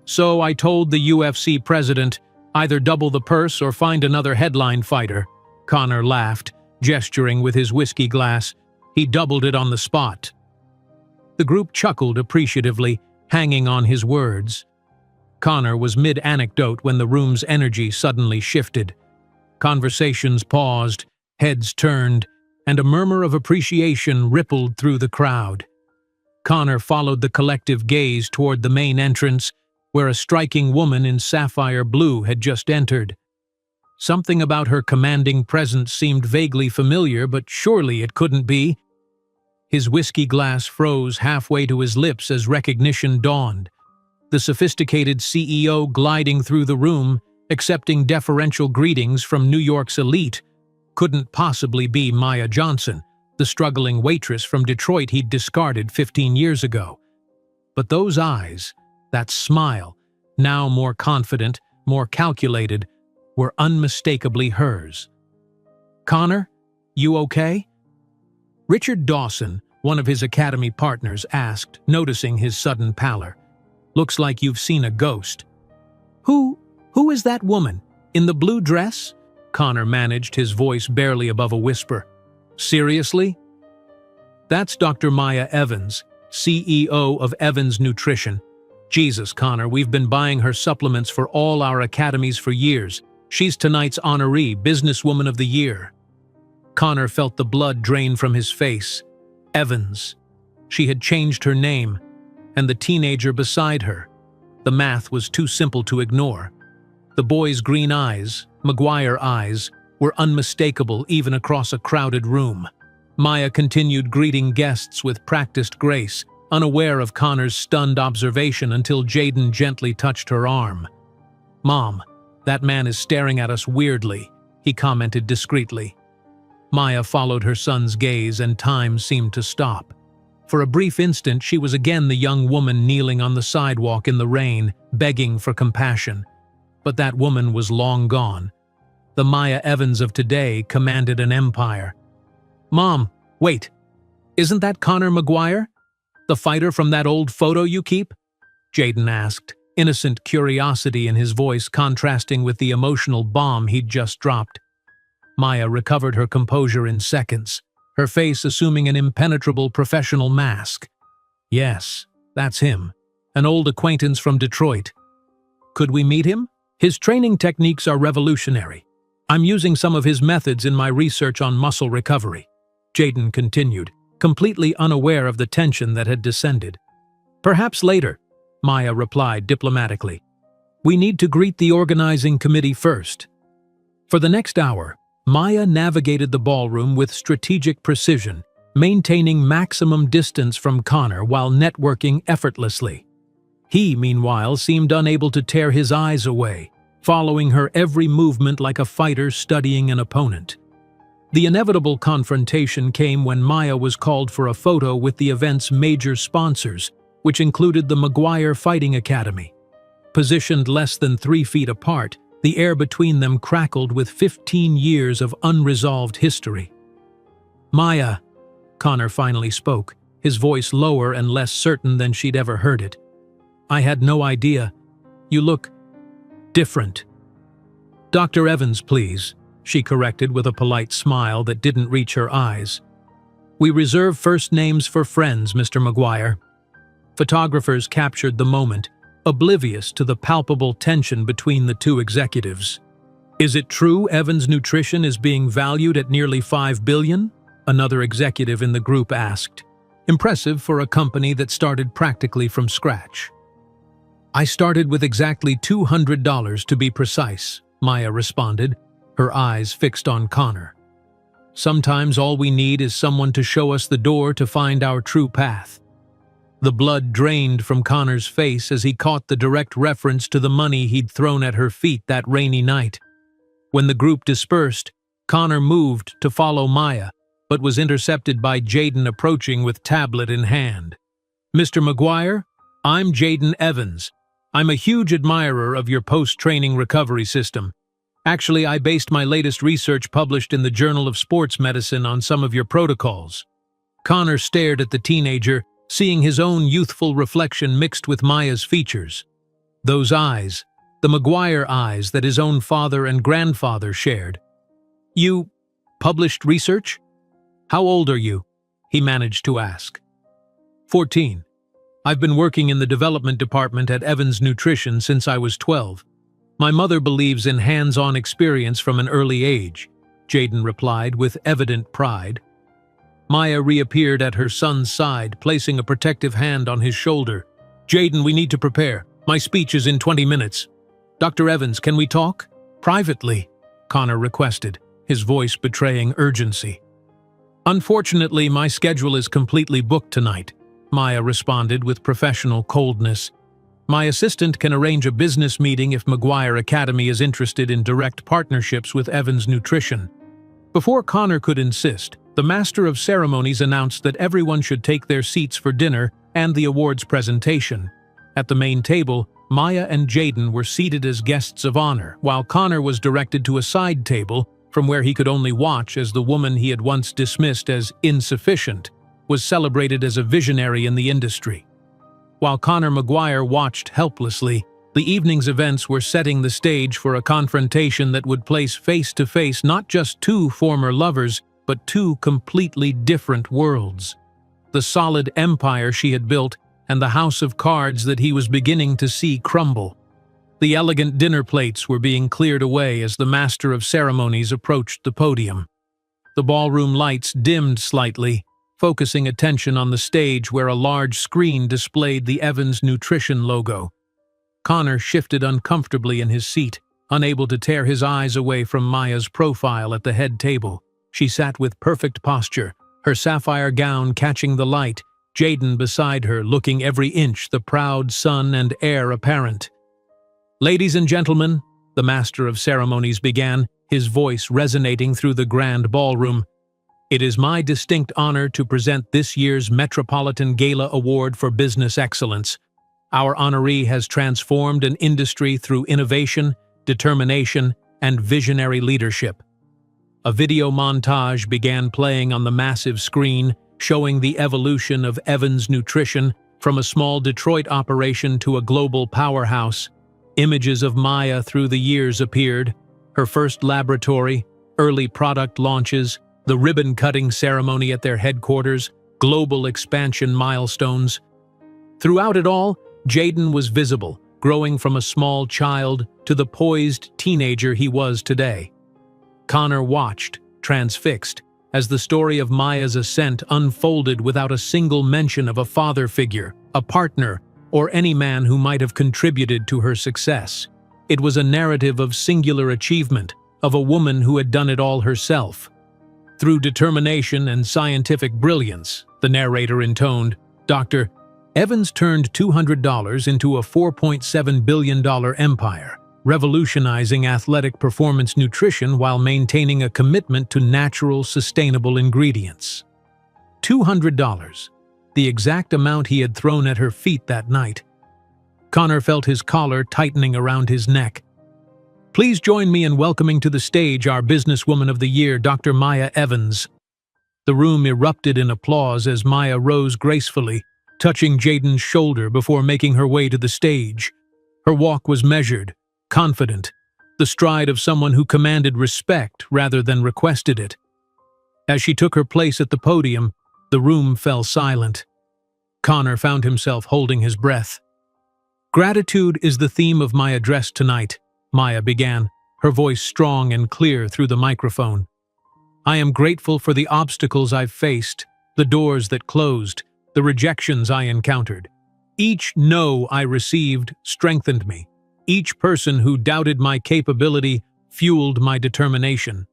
Speaker 1: "So I told the UFC president, either double the purse or find another headline fighter." Connor laughed, gesturing with his whiskey glass. "He doubled it on the spot." The group chuckled appreciatively, hanging on his words. Connor was mid-anecdote when the room's energy suddenly shifted. Conversations paused, heads turned, and a murmur of appreciation rippled through the crowd. Connor followed the collective gaze toward the main entrance, where a striking woman in sapphire blue had just entered. Something about her commanding presence seemed vaguely familiar, but surely it couldn't be. His whiskey glass froze halfway to his lips as recognition dawned. The sophisticated CEO gliding through the room, accepting deferential greetings from New York's elite, couldn't possibly be Maya Johnson, the struggling waitress from Detroit he'd discarded 15 years ago. But those eyes, that smile, now more confident, more calculated, were unmistakably hers. "Connor, you okay?" Richard Dawson, one of his Academy partners, asked, noticing his sudden pallor. "Looks like you've seen a ghost." Who is that woman? In the blue dress?" Connor managed, his voice barely above a whisper. "Seriously?" "That's Dr. Maya Evans, CEO of Evans Nutrition. Jesus, Connor, we've been buying her supplements for all our academies for years. She's tonight's honoree, Businesswoman of the Year." Connor felt the blood drain from his face. Evans. She had changed her name, and the teenager beside her. The math was too simple to ignore. The boy's green eyes, McGuire eyes, were unmistakable even across a crowded room. Maya continued greeting guests with practiced grace, unaware of Connor's stunned observation until Jaden gently touched her arm. "Mom, that man is staring at us weirdly," he commented discreetly. Maya followed her son's gaze and time seemed to stop. For a brief instant she was again the young woman kneeling on the sidewalk in the rain, begging for compassion. But that woman was long gone. The Maya Evans of today commanded an empire. "Mom, wait. Isn't that Connor McGuire? The fighter from that old photo you keep?" Jaden asked, innocent curiosity in his voice contrasting with the emotional bomb he'd just dropped. Maya recovered her composure in seconds, her face assuming an impenetrable professional mask. "Yes, that's him. An old acquaintance from Detroit." Could we meet him? His training techniques are revolutionary. I'm using some of his methods in my research on muscle recovery. Jaden continued, completely unaware of the tension that had descended. Perhaps later, Maya replied diplomatically. We need to greet the organizing committee first. For the next hour, Maya navigated the ballroom with strategic precision, maintaining maximum distance from Connor while networking effortlessly. He, meanwhile, seemed unable to tear his eyes away, following her every movement like a fighter studying an opponent. The inevitable confrontation came when Maya was called for a photo with the event's major sponsors, which included the McGuire Fighting Academy. Positioned less than 3 feet apart, the air between them crackled with 15 years of unresolved history. Maya, Connor finally spoke, his voice lower and less certain than she'd ever heard it. I had no idea. You look different. Dr. Evans, please, she corrected with a polite smile that didn't reach her eyes. We reserve first names for friends, Mr. McGuire. Photographers captured the moment, oblivious to the palpable tension between the two executives. Is it true Evans Nutrition is being valued at nearly $5 billion? Another executive in the group asked. Impressive for a company that started practically from scratch. I started with exactly $200 to be precise, Maya responded, her eyes fixed on Connor. Sometimes all we need is someone to show us the door to find our true path. The blood drained from Connor's face as he caught the direct reference to the money he'd thrown at her feet that rainy night. When the group dispersed, Connor moved to follow Maya, but was intercepted by Jaden approaching with tablet in hand. Mr. McGuire, I'm Jaden Evans. I'm a huge admirer of your post-training recovery system. Actually, I based my latest research published in the Journal of Sports Medicine on some of your protocols. Connor stared at the teenager, seeing his own youthful reflection mixed with Maya's features. Those eyes, the McGuire eyes that his own father and grandfather shared. You published research? How old are you? He managed to ask. 14. I've been working in the development department at Evans Nutrition since I was 12. My mother believes in hands-on experience from an early age, Jaden replied with evident pride. Maya reappeared at her son's side, placing a protective hand on his shoulder. Jaden, we need to prepare. My speech is in 20 minutes. Dr. Evans, can we talk? Privately, Connor requested, his voice betraying urgency. Unfortunately, my schedule is completely booked tonight, Maya responded with professional coldness. My assistant can arrange a business meeting if McGuire Academy is interested in direct partnerships with Evans Nutrition. Before Connor could insist, the Master of Ceremonies announced that everyone should take their seats for dinner and the awards presentation. At the main table, Maya and Jaden were seated as guests of honor, while Connor was directed to a side table from where he could only watch as the woman he had once dismissed as insufficient was celebrated as a visionary in the industry. While Connor McGuire watched helplessly, the evening's events were setting the stage for a confrontation that would place face-to-face not just two former lovers, but two completely different worlds. The solid empire she had built and the house of cards that he was beginning to see crumble. The elegant dinner plates were being cleared away as the Master of Ceremonies approached the podium. The ballroom lights dimmed slightly, focusing attention on the stage where a large screen displayed the Evans Nutrition logo. Connor shifted uncomfortably in his seat, unable to tear his eyes away from Maya's profile at the head table. She sat with perfect posture, her sapphire gown catching the light, Jaden beside her looking every inch the proud son and heir apparent. Ladies and gentlemen, the Master of Ceremonies began, his voice resonating through the grand ballroom. It is my distinct honor to present this year's Metropolitan Gala Award for Business Excellence. Our honoree has transformed an industry through innovation, determination, and visionary leadership. A video montage began playing on the massive screen, showing the evolution of Evans Nutrition from a small Detroit operation to a global powerhouse. Images of Maya through the years appeared, her first laboratory, early product launches, the ribbon-cutting ceremony at their headquarters, global expansion milestones. Throughout it all, Jaden was visible, growing from a small child to the poised teenager he was today. Connor watched, transfixed, as the story of Maya's ascent unfolded without a single mention of a father figure, a partner, or any man who might have contributed to her success. It was a narrative of singular achievement, of a woman who had done it all herself. Through determination and scientific brilliance, the narrator intoned, Dr. Evans turned $200 into a $4.7 billion empire, revolutionizing athletic performance nutrition while maintaining a commitment to natural, sustainable ingredients. $200, the exact amount he had thrown at her feet that night. Connor felt his collar tightening around his neck. Please join me in welcoming to the stage our Businesswoman of the Year, Dr. Maya Evans. The room erupted in applause as Maya rose gracefully, touching Jaden's shoulder before making her way to the stage. Her walk was measured, confident, the stride of someone who commanded respect rather than requested it. As she took her place at the podium, the room fell silent. Connor found himself holding his breath. Gratitude is the theme of my address tonight, Maya began, her voice strong and clear through the microphone. I am grateful for the obstacles I've faced, the doors that closed, the rejections I encountered. Each no I received strengthened me. Each person who doubted my capability fueled my determination.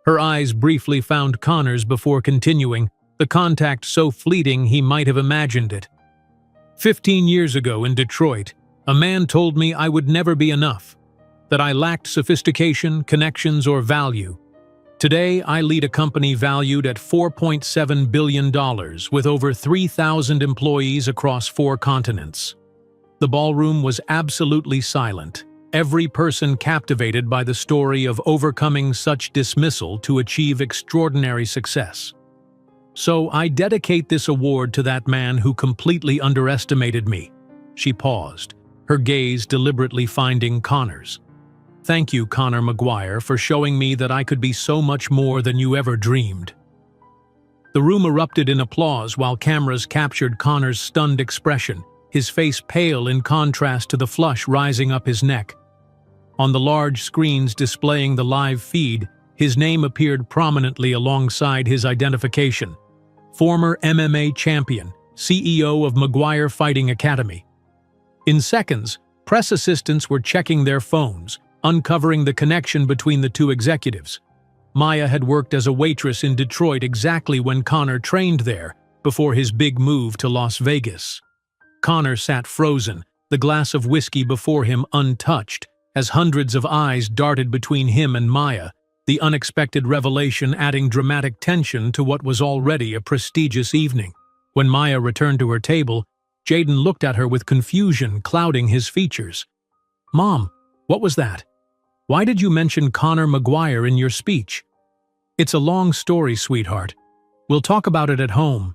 Speaker 1: Her eyes briefly found Connor's before continuing, the contact so fleeting he might have imagined it. 15 years ago in Detroit, a man told me I would never be enough, that I lacked sophistication, connections, or value. Today, I lead a company valued at $4.7 billion with over 3,000 employees across 4 continents. The ballroom was absolutely silent, every person captivated by the story of overcoming such dismissal to achieve extraordinary success. So I dedicate this award to that man who completely underestimated me. She paused, her gaze deliberately finding Connor's. Thank you, Connor McGuire, for showing me that I could be so much more than you ever dreamed. The room erupted in applause while cameras captured Connor's stunned expression, his face pale in contrast to the flush rising up his neck. On the large screens displaying the live feed, his name appeared prominently alongside his identification. Former MMA champion, CEO of McGuire Fighting Academy. In seconds, press assistants were checking their phones, uncovering the connection between the two executives. Maya had worked as a waitress in Detroit exactly when Connor trained there, before his big move to Las Vegas. Connor sat frozen, the glass of whiskey before him untouched, as hundreds of eyes darted between him and Maya, the unexpected revelation adding dramatic tension to what was already a prestigious evening. When Maya returned to her table, Jaden looked at her with confusion clouding his features. Mom, what was that? Why did you mention Connor McGuire in your speech? It's a long story, sweetheart. We'll talk about it at home,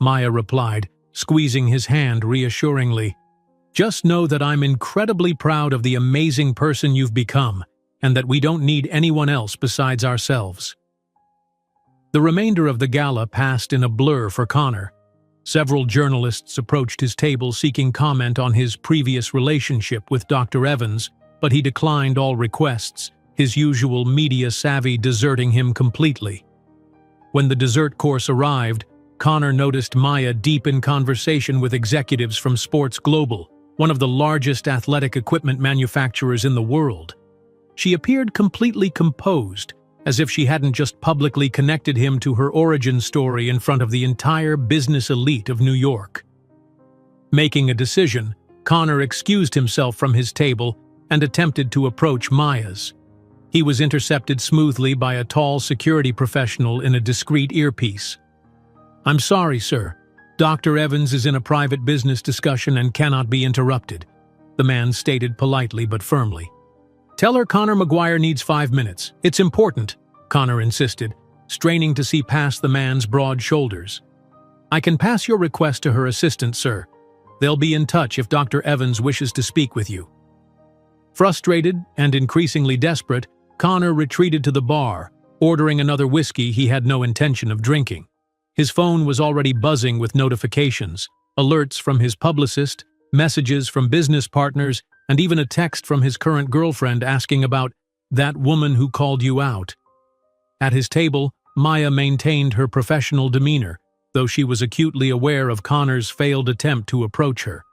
Speaker 1: Maya replied, squeezing his hand reassuringly. Just know that I'm incredibly proud of the amazing person you've become, and that we don't need anyone else besides ourselves. The remainder of the gala passed in a blur for Connor. Several journalists approached his table seeking comment on his previous relationship with Dr. Evans, but he declined all requests, his usual media savvy deserting him completely. When the dessert course arrived, Connor noticed Maya deep in conversation with executives from Sports Global, one of the largest athletic equipment manufacturers in the world. She appeared completely composed, as if she hadn't just publicly connected him to her origin story in front of the entire business elite of New York. Making a decision, Connor excused himself from his table and attempted to approach Maya's. He was intercepted smoothly by a tall security professional in a discreet earpiece. I'm sorry, sir. Dr. Evans is in a private business discussion and cannot be interrupted, the man stated politely but firmly. Tell her Connor McGuire needs 5 minutes. It's important, Connor insisted, straining to see past the man's broad shoulders. I can pass your request to her assistant, sir. They'll be in touch if Dr. Evans wishes to speak with you. Frustrated and increasingly desperate, Connor retreated to the bar, ordering another whiskey he had no intention of drinking. His phone was already buzzing with notifications, alerts from his publicist, messages from business partners, and even a text from his current girlfriend asking about that woman who called you out. At his table, Maya maintained her professional demeanor, though she was acutely aware of Connor's failed attempt to approach her.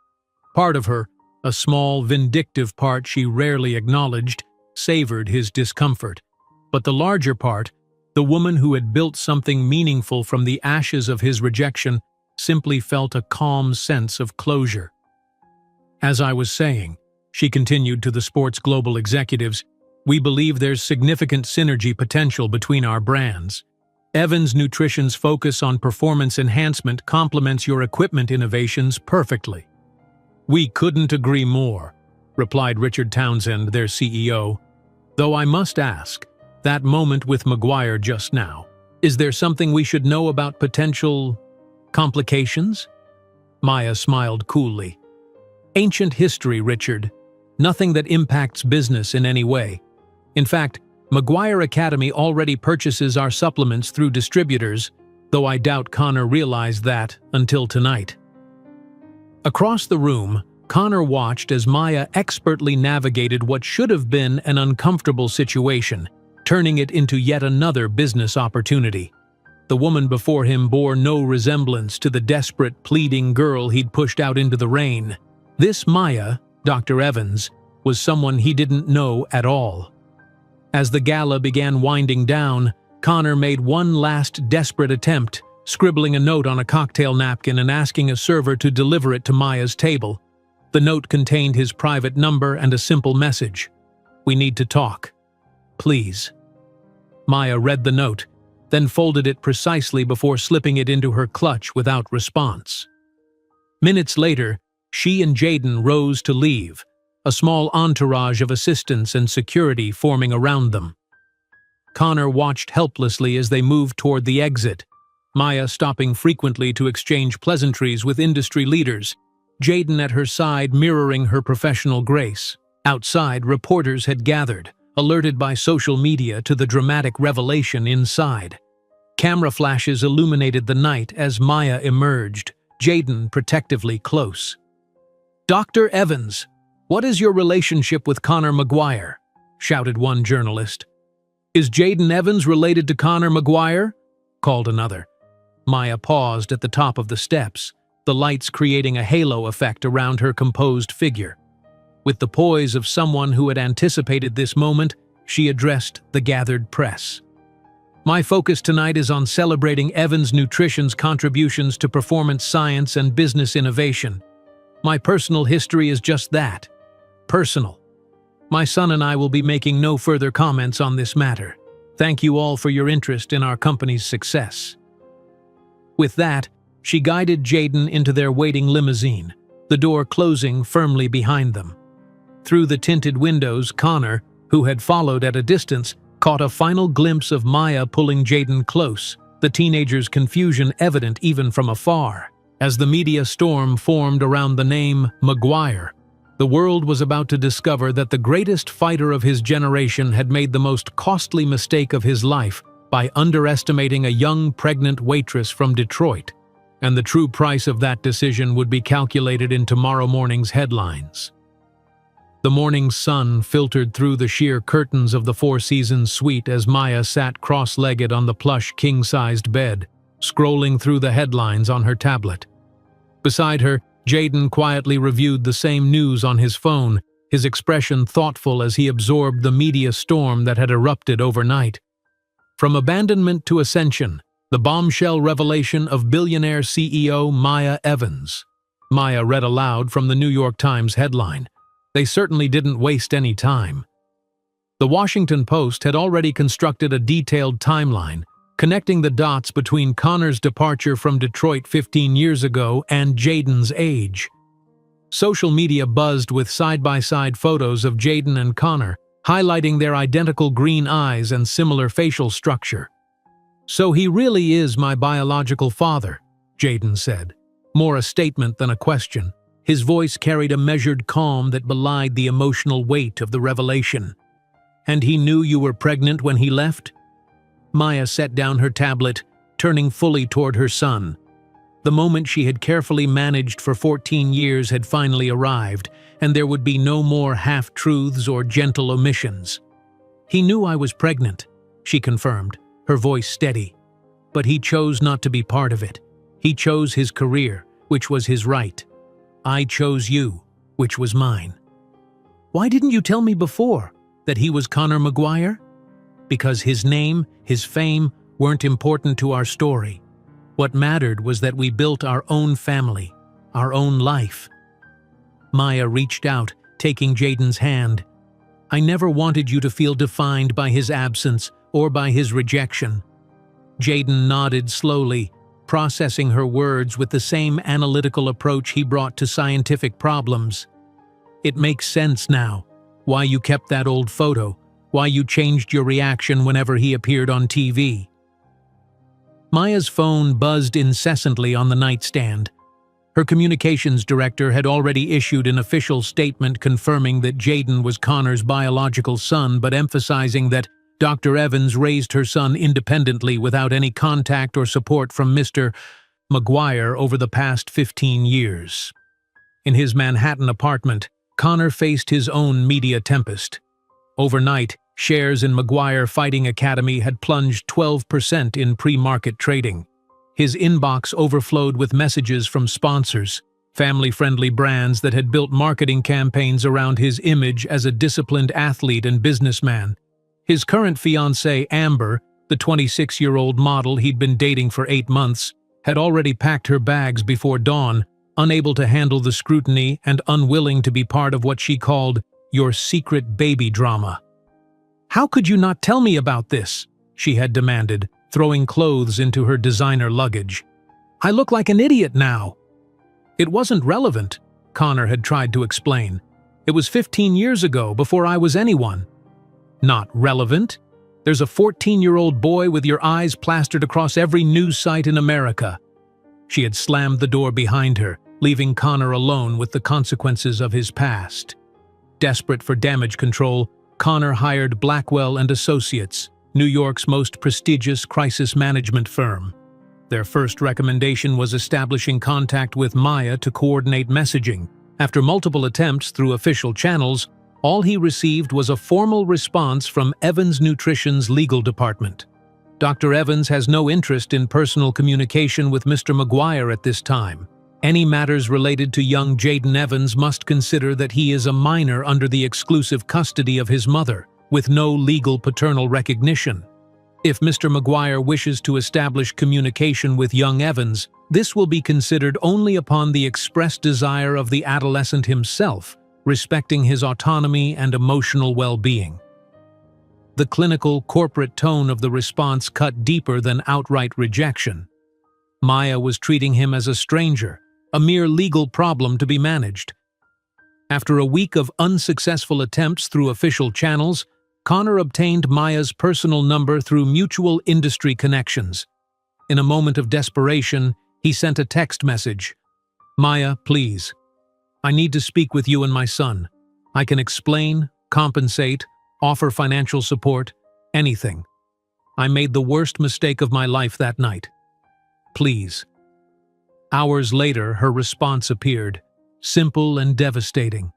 Speaker 1: Part of her, a small, vindictive part she rarely acknowledged, savored his discomfort. But the larger part, the woman who had built something meaningful from the ashes of his rejection, simply felt a calm sense of closure. As I was saying, she continued to the sports global executives, we believe there's significant synergy potential between our brands. Evans Nutrition's focus on performance enhancement complements your equipment innovations perfectly. We couldn't agree more, replied Richard Townsend, their CEO. Though I must ask, that moment with McGuire just now, is there something we should know about potential complications? Maya smiled coolly. Ancient history, Richard. Nothing that impacts business in any way. In fact, McGuire Academy already purchases our supplements through distributors, though I doubt Connor realized that until tonight. Across the room, Connor watched as Maya expertly navigated what should have been an uncomfortable situation, turning it into yet another business opportunity. The woman before him bore no resemblance to the desperate, pleading girl he'd pushed out into the rain. This Maya, Dr. Evans, was someone he didn't know at all. As the gala began winding down, Connor made one last desperate attempt, scribbling a note on a cocktail napkin and asking a server to deliver it to Maya's table. The note contained his private number and a simple message. We need to talk. Please. Maya read the note, then folded it precisely before slipping it into her clutch without response. Minutes later, she and Jaden rose to leave, a small entourage of assistants and security forming around them. Connor watched helplessly as they moved toward the exit, Maya stopping frequently to exchange pleasantries with industry leaders, Jaden at her side mirroring her professional grace. Outside, reporters had gathered, alerted by social media to the dramatic revelation inside. Camera flashes illuminated the night as Maya emerged, Jaden protectively close. Dr. Evans, what is your relationship with Connor McGuire? Shouted one journalist. Is Jaden Evans related to Connor McGuire? Called another. Maya paused at the top of the steps, the lights creating a halo effect around her composed figure. With the poise of someone who had anticipated this moment, she addressed the gathered press. My focus tonight is on celebrating Evans Nutrition's contributions to performance science and business innovation. My personal history is just that, personal. My son and I will be making no further comments on this matter. Thank you all for your interest in our company's success. With that, she guided Jaden into their waiting limousine, the door closing firmly behind them. Through the tinted windows, Connor, who had followed at a distance, caught a final glimpse of Maya pulling Jaden close, the teenager's confusion evident even from afar. As the media storm formed around the name McGuire, the world was about to discover that the greatest fighter of his generation had made the most costly mistake of his life by underestimating a young pregnant waitress from Detroit, and the true price of that decision would be calculated in tomorrow morning's headlines. The morning sun filtered through the sheer curtains of the Four Seasons suite as Maya sat cross-legged on the plush king-sized bed, scrolling through the headlines on her tablet. Beside her, Jaden quietly reviewed the same news on his phone, his expression thoughtful as he absorbed the media storm that had erupted overnight. From abandonment to ascension, the bombshell revelation of billionaire CEO Maya Evans. Maya read aloud from the New York Times headline. They certainly didn't waste any time. The Washington Post had already constructed a detailed timeline, connecting the dots between Connor's departure from Detroit 15 years ago and Jaden's age. Social media buzzed with side-by-side photos of Jaden and Connor, highlighting their identical green eyes and similar facial structure. So he really is my biological father, Jaden said, more a statement than a question. His voice carried a measured calm that belied the emotional weight of the revelation. And he knew you were pregnant when he left? Maya set down her tablet, turning fully toward her son. The moment she had carefully managed for 14 years had finally arrived, and there would be no more half-truths or gentle omissions. "He knew I was pregnant," she confirmed, her voice steady. "But he chose not to be part of it. He chose his career, which was his right. I chose you, which was mine." "Why didn't you tell me before that he was Conor McGuire?" "Because his name, his fame, weren't important to our story. What mattered was that we built our own family, our own life." Maya reached out, taking Jaden's hand. "I never wanted you to feel defined by his absence or by his rejection." Jaden nodded slowly, processing her words with the same analytical approach he brought to scientific problems. "It makes sense now. Why you kept that old photo, why you changed your reaction whenever he appeared on TV." Maya's phone buzzed incessantly on the nightstand. Her communications director had already issued an official statement confirming that Jaden was Conor's biological son, but emphasizing that Dr. Evans raised her son independently without any contact or support from Mr. McGuire over the past 15 years. In his Manhattan apartment, Conor faced his own media tempest. Overnight, shares in McGuire Fighting Academy had plunged 12% in pre-market trading. His inbox overflowed with messages from sponsors, family-friendly brands that had built marketing campaigns around his image as a disciplined athlete and businessman. His current fiancée, Amber, the 26-year-old model he'd been dating for 8 months, had already packed her bags before dawn, unable to handle the scrutiny and unwilling to be part of what she called your secret baby drama. "How could you not tell me about this?" she had demanded, throwing clothes into her designer luggage. "I look like an idiot now." "It wasn't relevant," Conor had tried to explain. "It was 15 years ago, before I was anyone." "Not relevant? There's a 14-year-old boy with your eyes plastered across every news site in America." She had slammed the door behind her, leaving Conor alone with the consequences of his past. Desperate for damage control, Conor hired Blackwell and Associates, New York's most prestigious crisis management firm. Their first recommendation was establishing contact with Maya to coordinate messaging. After multiple attempts through official channels, all he received was a formal response from Evans Nutrition's legal department. "Dr. Evans has no interest in personal communication with Mr. McGuire at this time. Any matters related to young Jaden Evans must consider that he is a minor under the exclusive custody of his mother, with no legal paternal recognition. If Mr. McGuire wishes to establish communication with young Evans, this will be considered only upon the express desire of the adolescent himself, respecting his autonomy and emotional well-being." The clinical, corporate tone of the response cut deeper than outright rejection. Maya was treating him as a stranger, a mere legal problem to be managed. After a week of unsuccessful attempts through official channels, Conor obtained Maya's personal number through mutual industry connections. In a moment of desperation, he sent a text message. "Maya, please. I need to speak with you and my son. I can explain, compensate, offer financial support, anything. I made the worst mistake of my life that night. Please." Hours later, her response appeared, simple and devastating.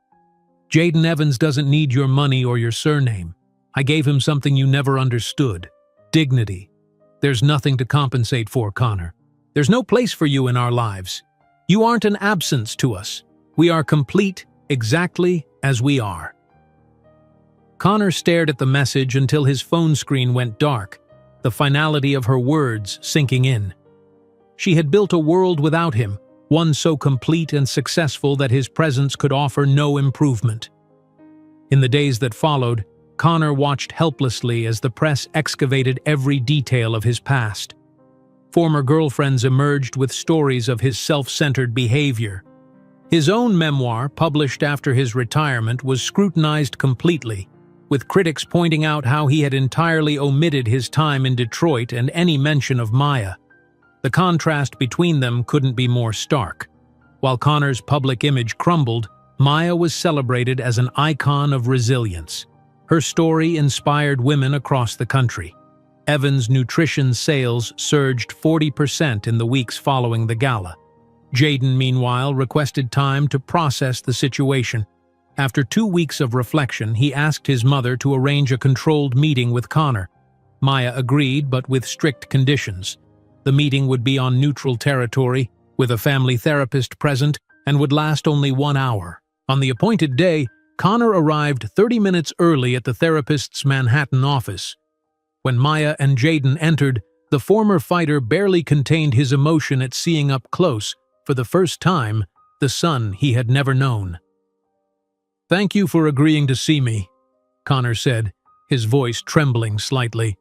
Speaker 1: "Jaden Evans doesn't need your money or your surname. I gave him something you never understood. Dignity. There's nothing to compensate for, Conor. There's no place for you in our lives. You aren't an absence to us. We are complete exactly as we are." Conor stared at the message until his phone screen went dark, the finality of her words sinking in. She had built a world without him, one so complete and successful that his presence could offer no improvement. In the days that followed, Conor watched helplessly as the press excavated every detail of his past. Former girlfriends emerged with stories of his self-centered behavior. His own memoir, published after his retirement, was scrutinized completely, with critics pointing out how he had entirely omitted his time in Detroit and any mention of Maya. The contrast between them couldn't be more stark. While Conor's public image crumbled, Maya was celebrated as an icon of resilience. Her story inspired women across the country. Evans' nutrition sales surged 40% in the weeks following the gala. Jaden, meanwhile, requested time to process the situation. After 2 weeks of reflection, he asked his mother to arrange a controlled meeting with Connor. Maya agreed, but with strict conditions. The meeting would be on neutral territory, with a family therapist present, and would last only 1 hour. On the appointed day, Connor arrived 30 minutes early at the therapist's Manhattan office. When Maya and Jaden entered, the former fighter barely contained his emotion at seeing up close, for the first time, the son he had never known. "Thank you for agreeing to see me," Connor said, his voice trembling slightly.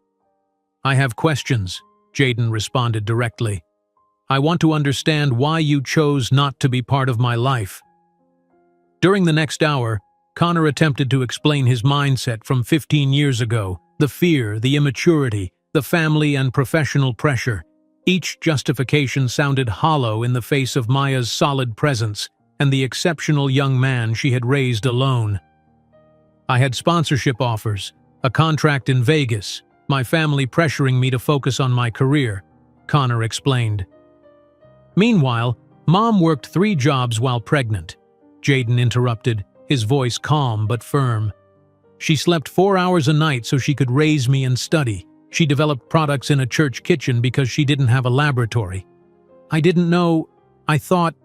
Speaker 1: "I have questions," Jaden responded directly. "I want to understand why you chose not to be part of my life." During the next hour, Connor attempted to explain his mindset from 15 years ago, the fear, the immaturity, the family and professional pressure. Each justification sounded hollow in the face of Maya's solid presence and the exceptional young man she had raised alone. "I had sponsorship offers, a contract in Vegas, my family pressuring me to focus on my career," Connor explained. Meanwhile, Mom worked 3 jobs while pregnant. Jaden interrupted, his voice calm but firm. "She slept 4 hours a night so she could raise me and study. She developed products in a church kitchen because she didn't have a laboratory. I didn't know, I thought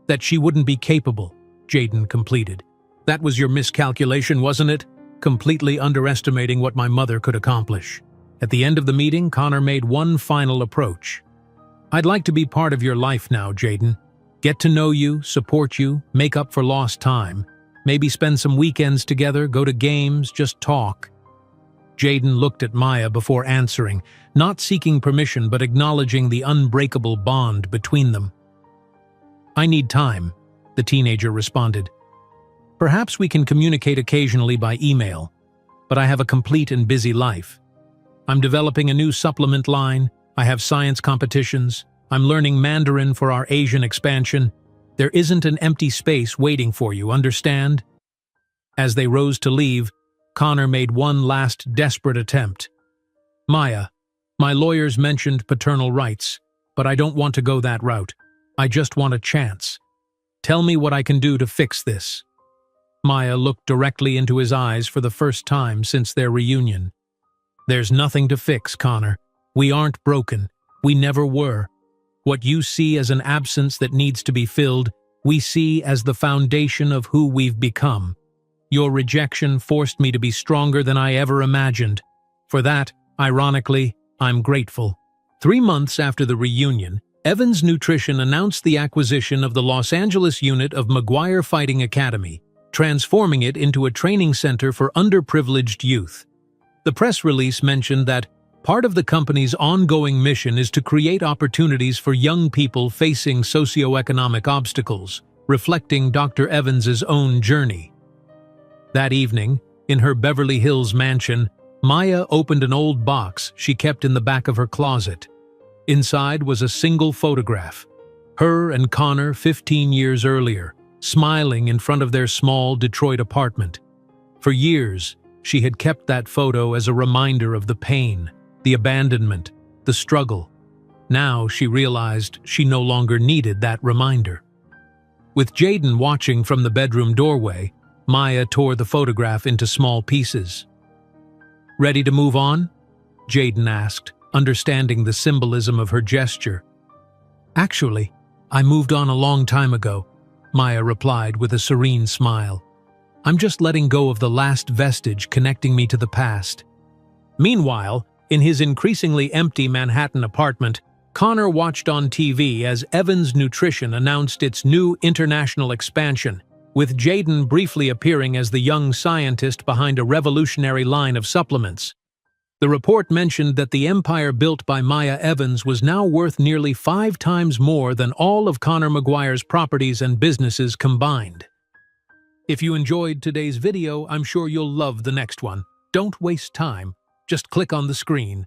Speaker 1: that she wouldn't be capable," Jaden completed. "That was your miscalculation, wasn't it? Completely underestimating what my mother could accomplish." At the end of the meeting, Connor made one final approach. "I'd like to be part of your life now, Jaden. Get to know you, support you, make up for lost time. Maybe spend some weekends together, go to games, just talk." Jaden looked at Maya before answering, not seeking permission but acknowledging the unbreakable bond between them. "I need time," the teenager responded. "Perhaps we can communicate occasionally by email, but I have a complete and busy life. I'm developing a new supplement line, I have science competitions, I'm learning Mandarin for our Asian expansion. There isn't an empty space waiting for you, understand?" As they rose to leave, Connor made one last desperate attempt. "Maya, my lawyers mentioned paternal rights, but I don't want to go that route. I just want a chance. Tell me what I can do to fix this." Maya looked directly into his eyes for the first time since their reunion. "There's nothing to fix, Connor. We aren't broken. We never were. What you see as an absence that needs to be filled, we see as the foundation of who we've become. Your rejection forced me to be stronger than I ever imagined. For that, ironically, I'm grateful." 3 months after the reunion, Evans Nutrition announced the acquisition of the Los Angeles unit of McGuire Fighting Academy, transforming it into a training center for underprivileged youth. The press release mentioned that part of the company's ongoing mission is to create opportunities for young people facing socioeconomic obstacles, reflecting Dr. Evans's own journey. That evening, in her Beverly Hills mansion, Maya opened an old box she kept in the back of her closet. Inside was a single photograph, her and Connor 15 years earlier, smiling in front of their small Detroit apartment. For years, she had kept that photo as a reminder of the pain, the abandonment, the struggle. Now she realized she no longer needed that reminder. With Jaden watching from the bedroom doorway, Maya tore the photograph into small pieces. "Ready to move on?" Jaden asked, understanding the symbolism of her gesture. "Actually, I moved on a long time ago," Maya replied with a serene smile. "I'm just letting go of the last vestige connecting me to the past." Meanwhile, in his increasingly empty Manhattan apartment, Connor watched on TV as Evans Nutrition announced its new international expansion, with Jaden briefly appearing as the young scientist behind a revolutionary line of supplements. The report mentioned that the empire built by Maya Evans was now worth nearly 5 times more than all of Connor McGuire's properties and businesses combined. If you enjoyed today's video, I'm sure you'll love the next one. Don't waste time. Just click on the screen.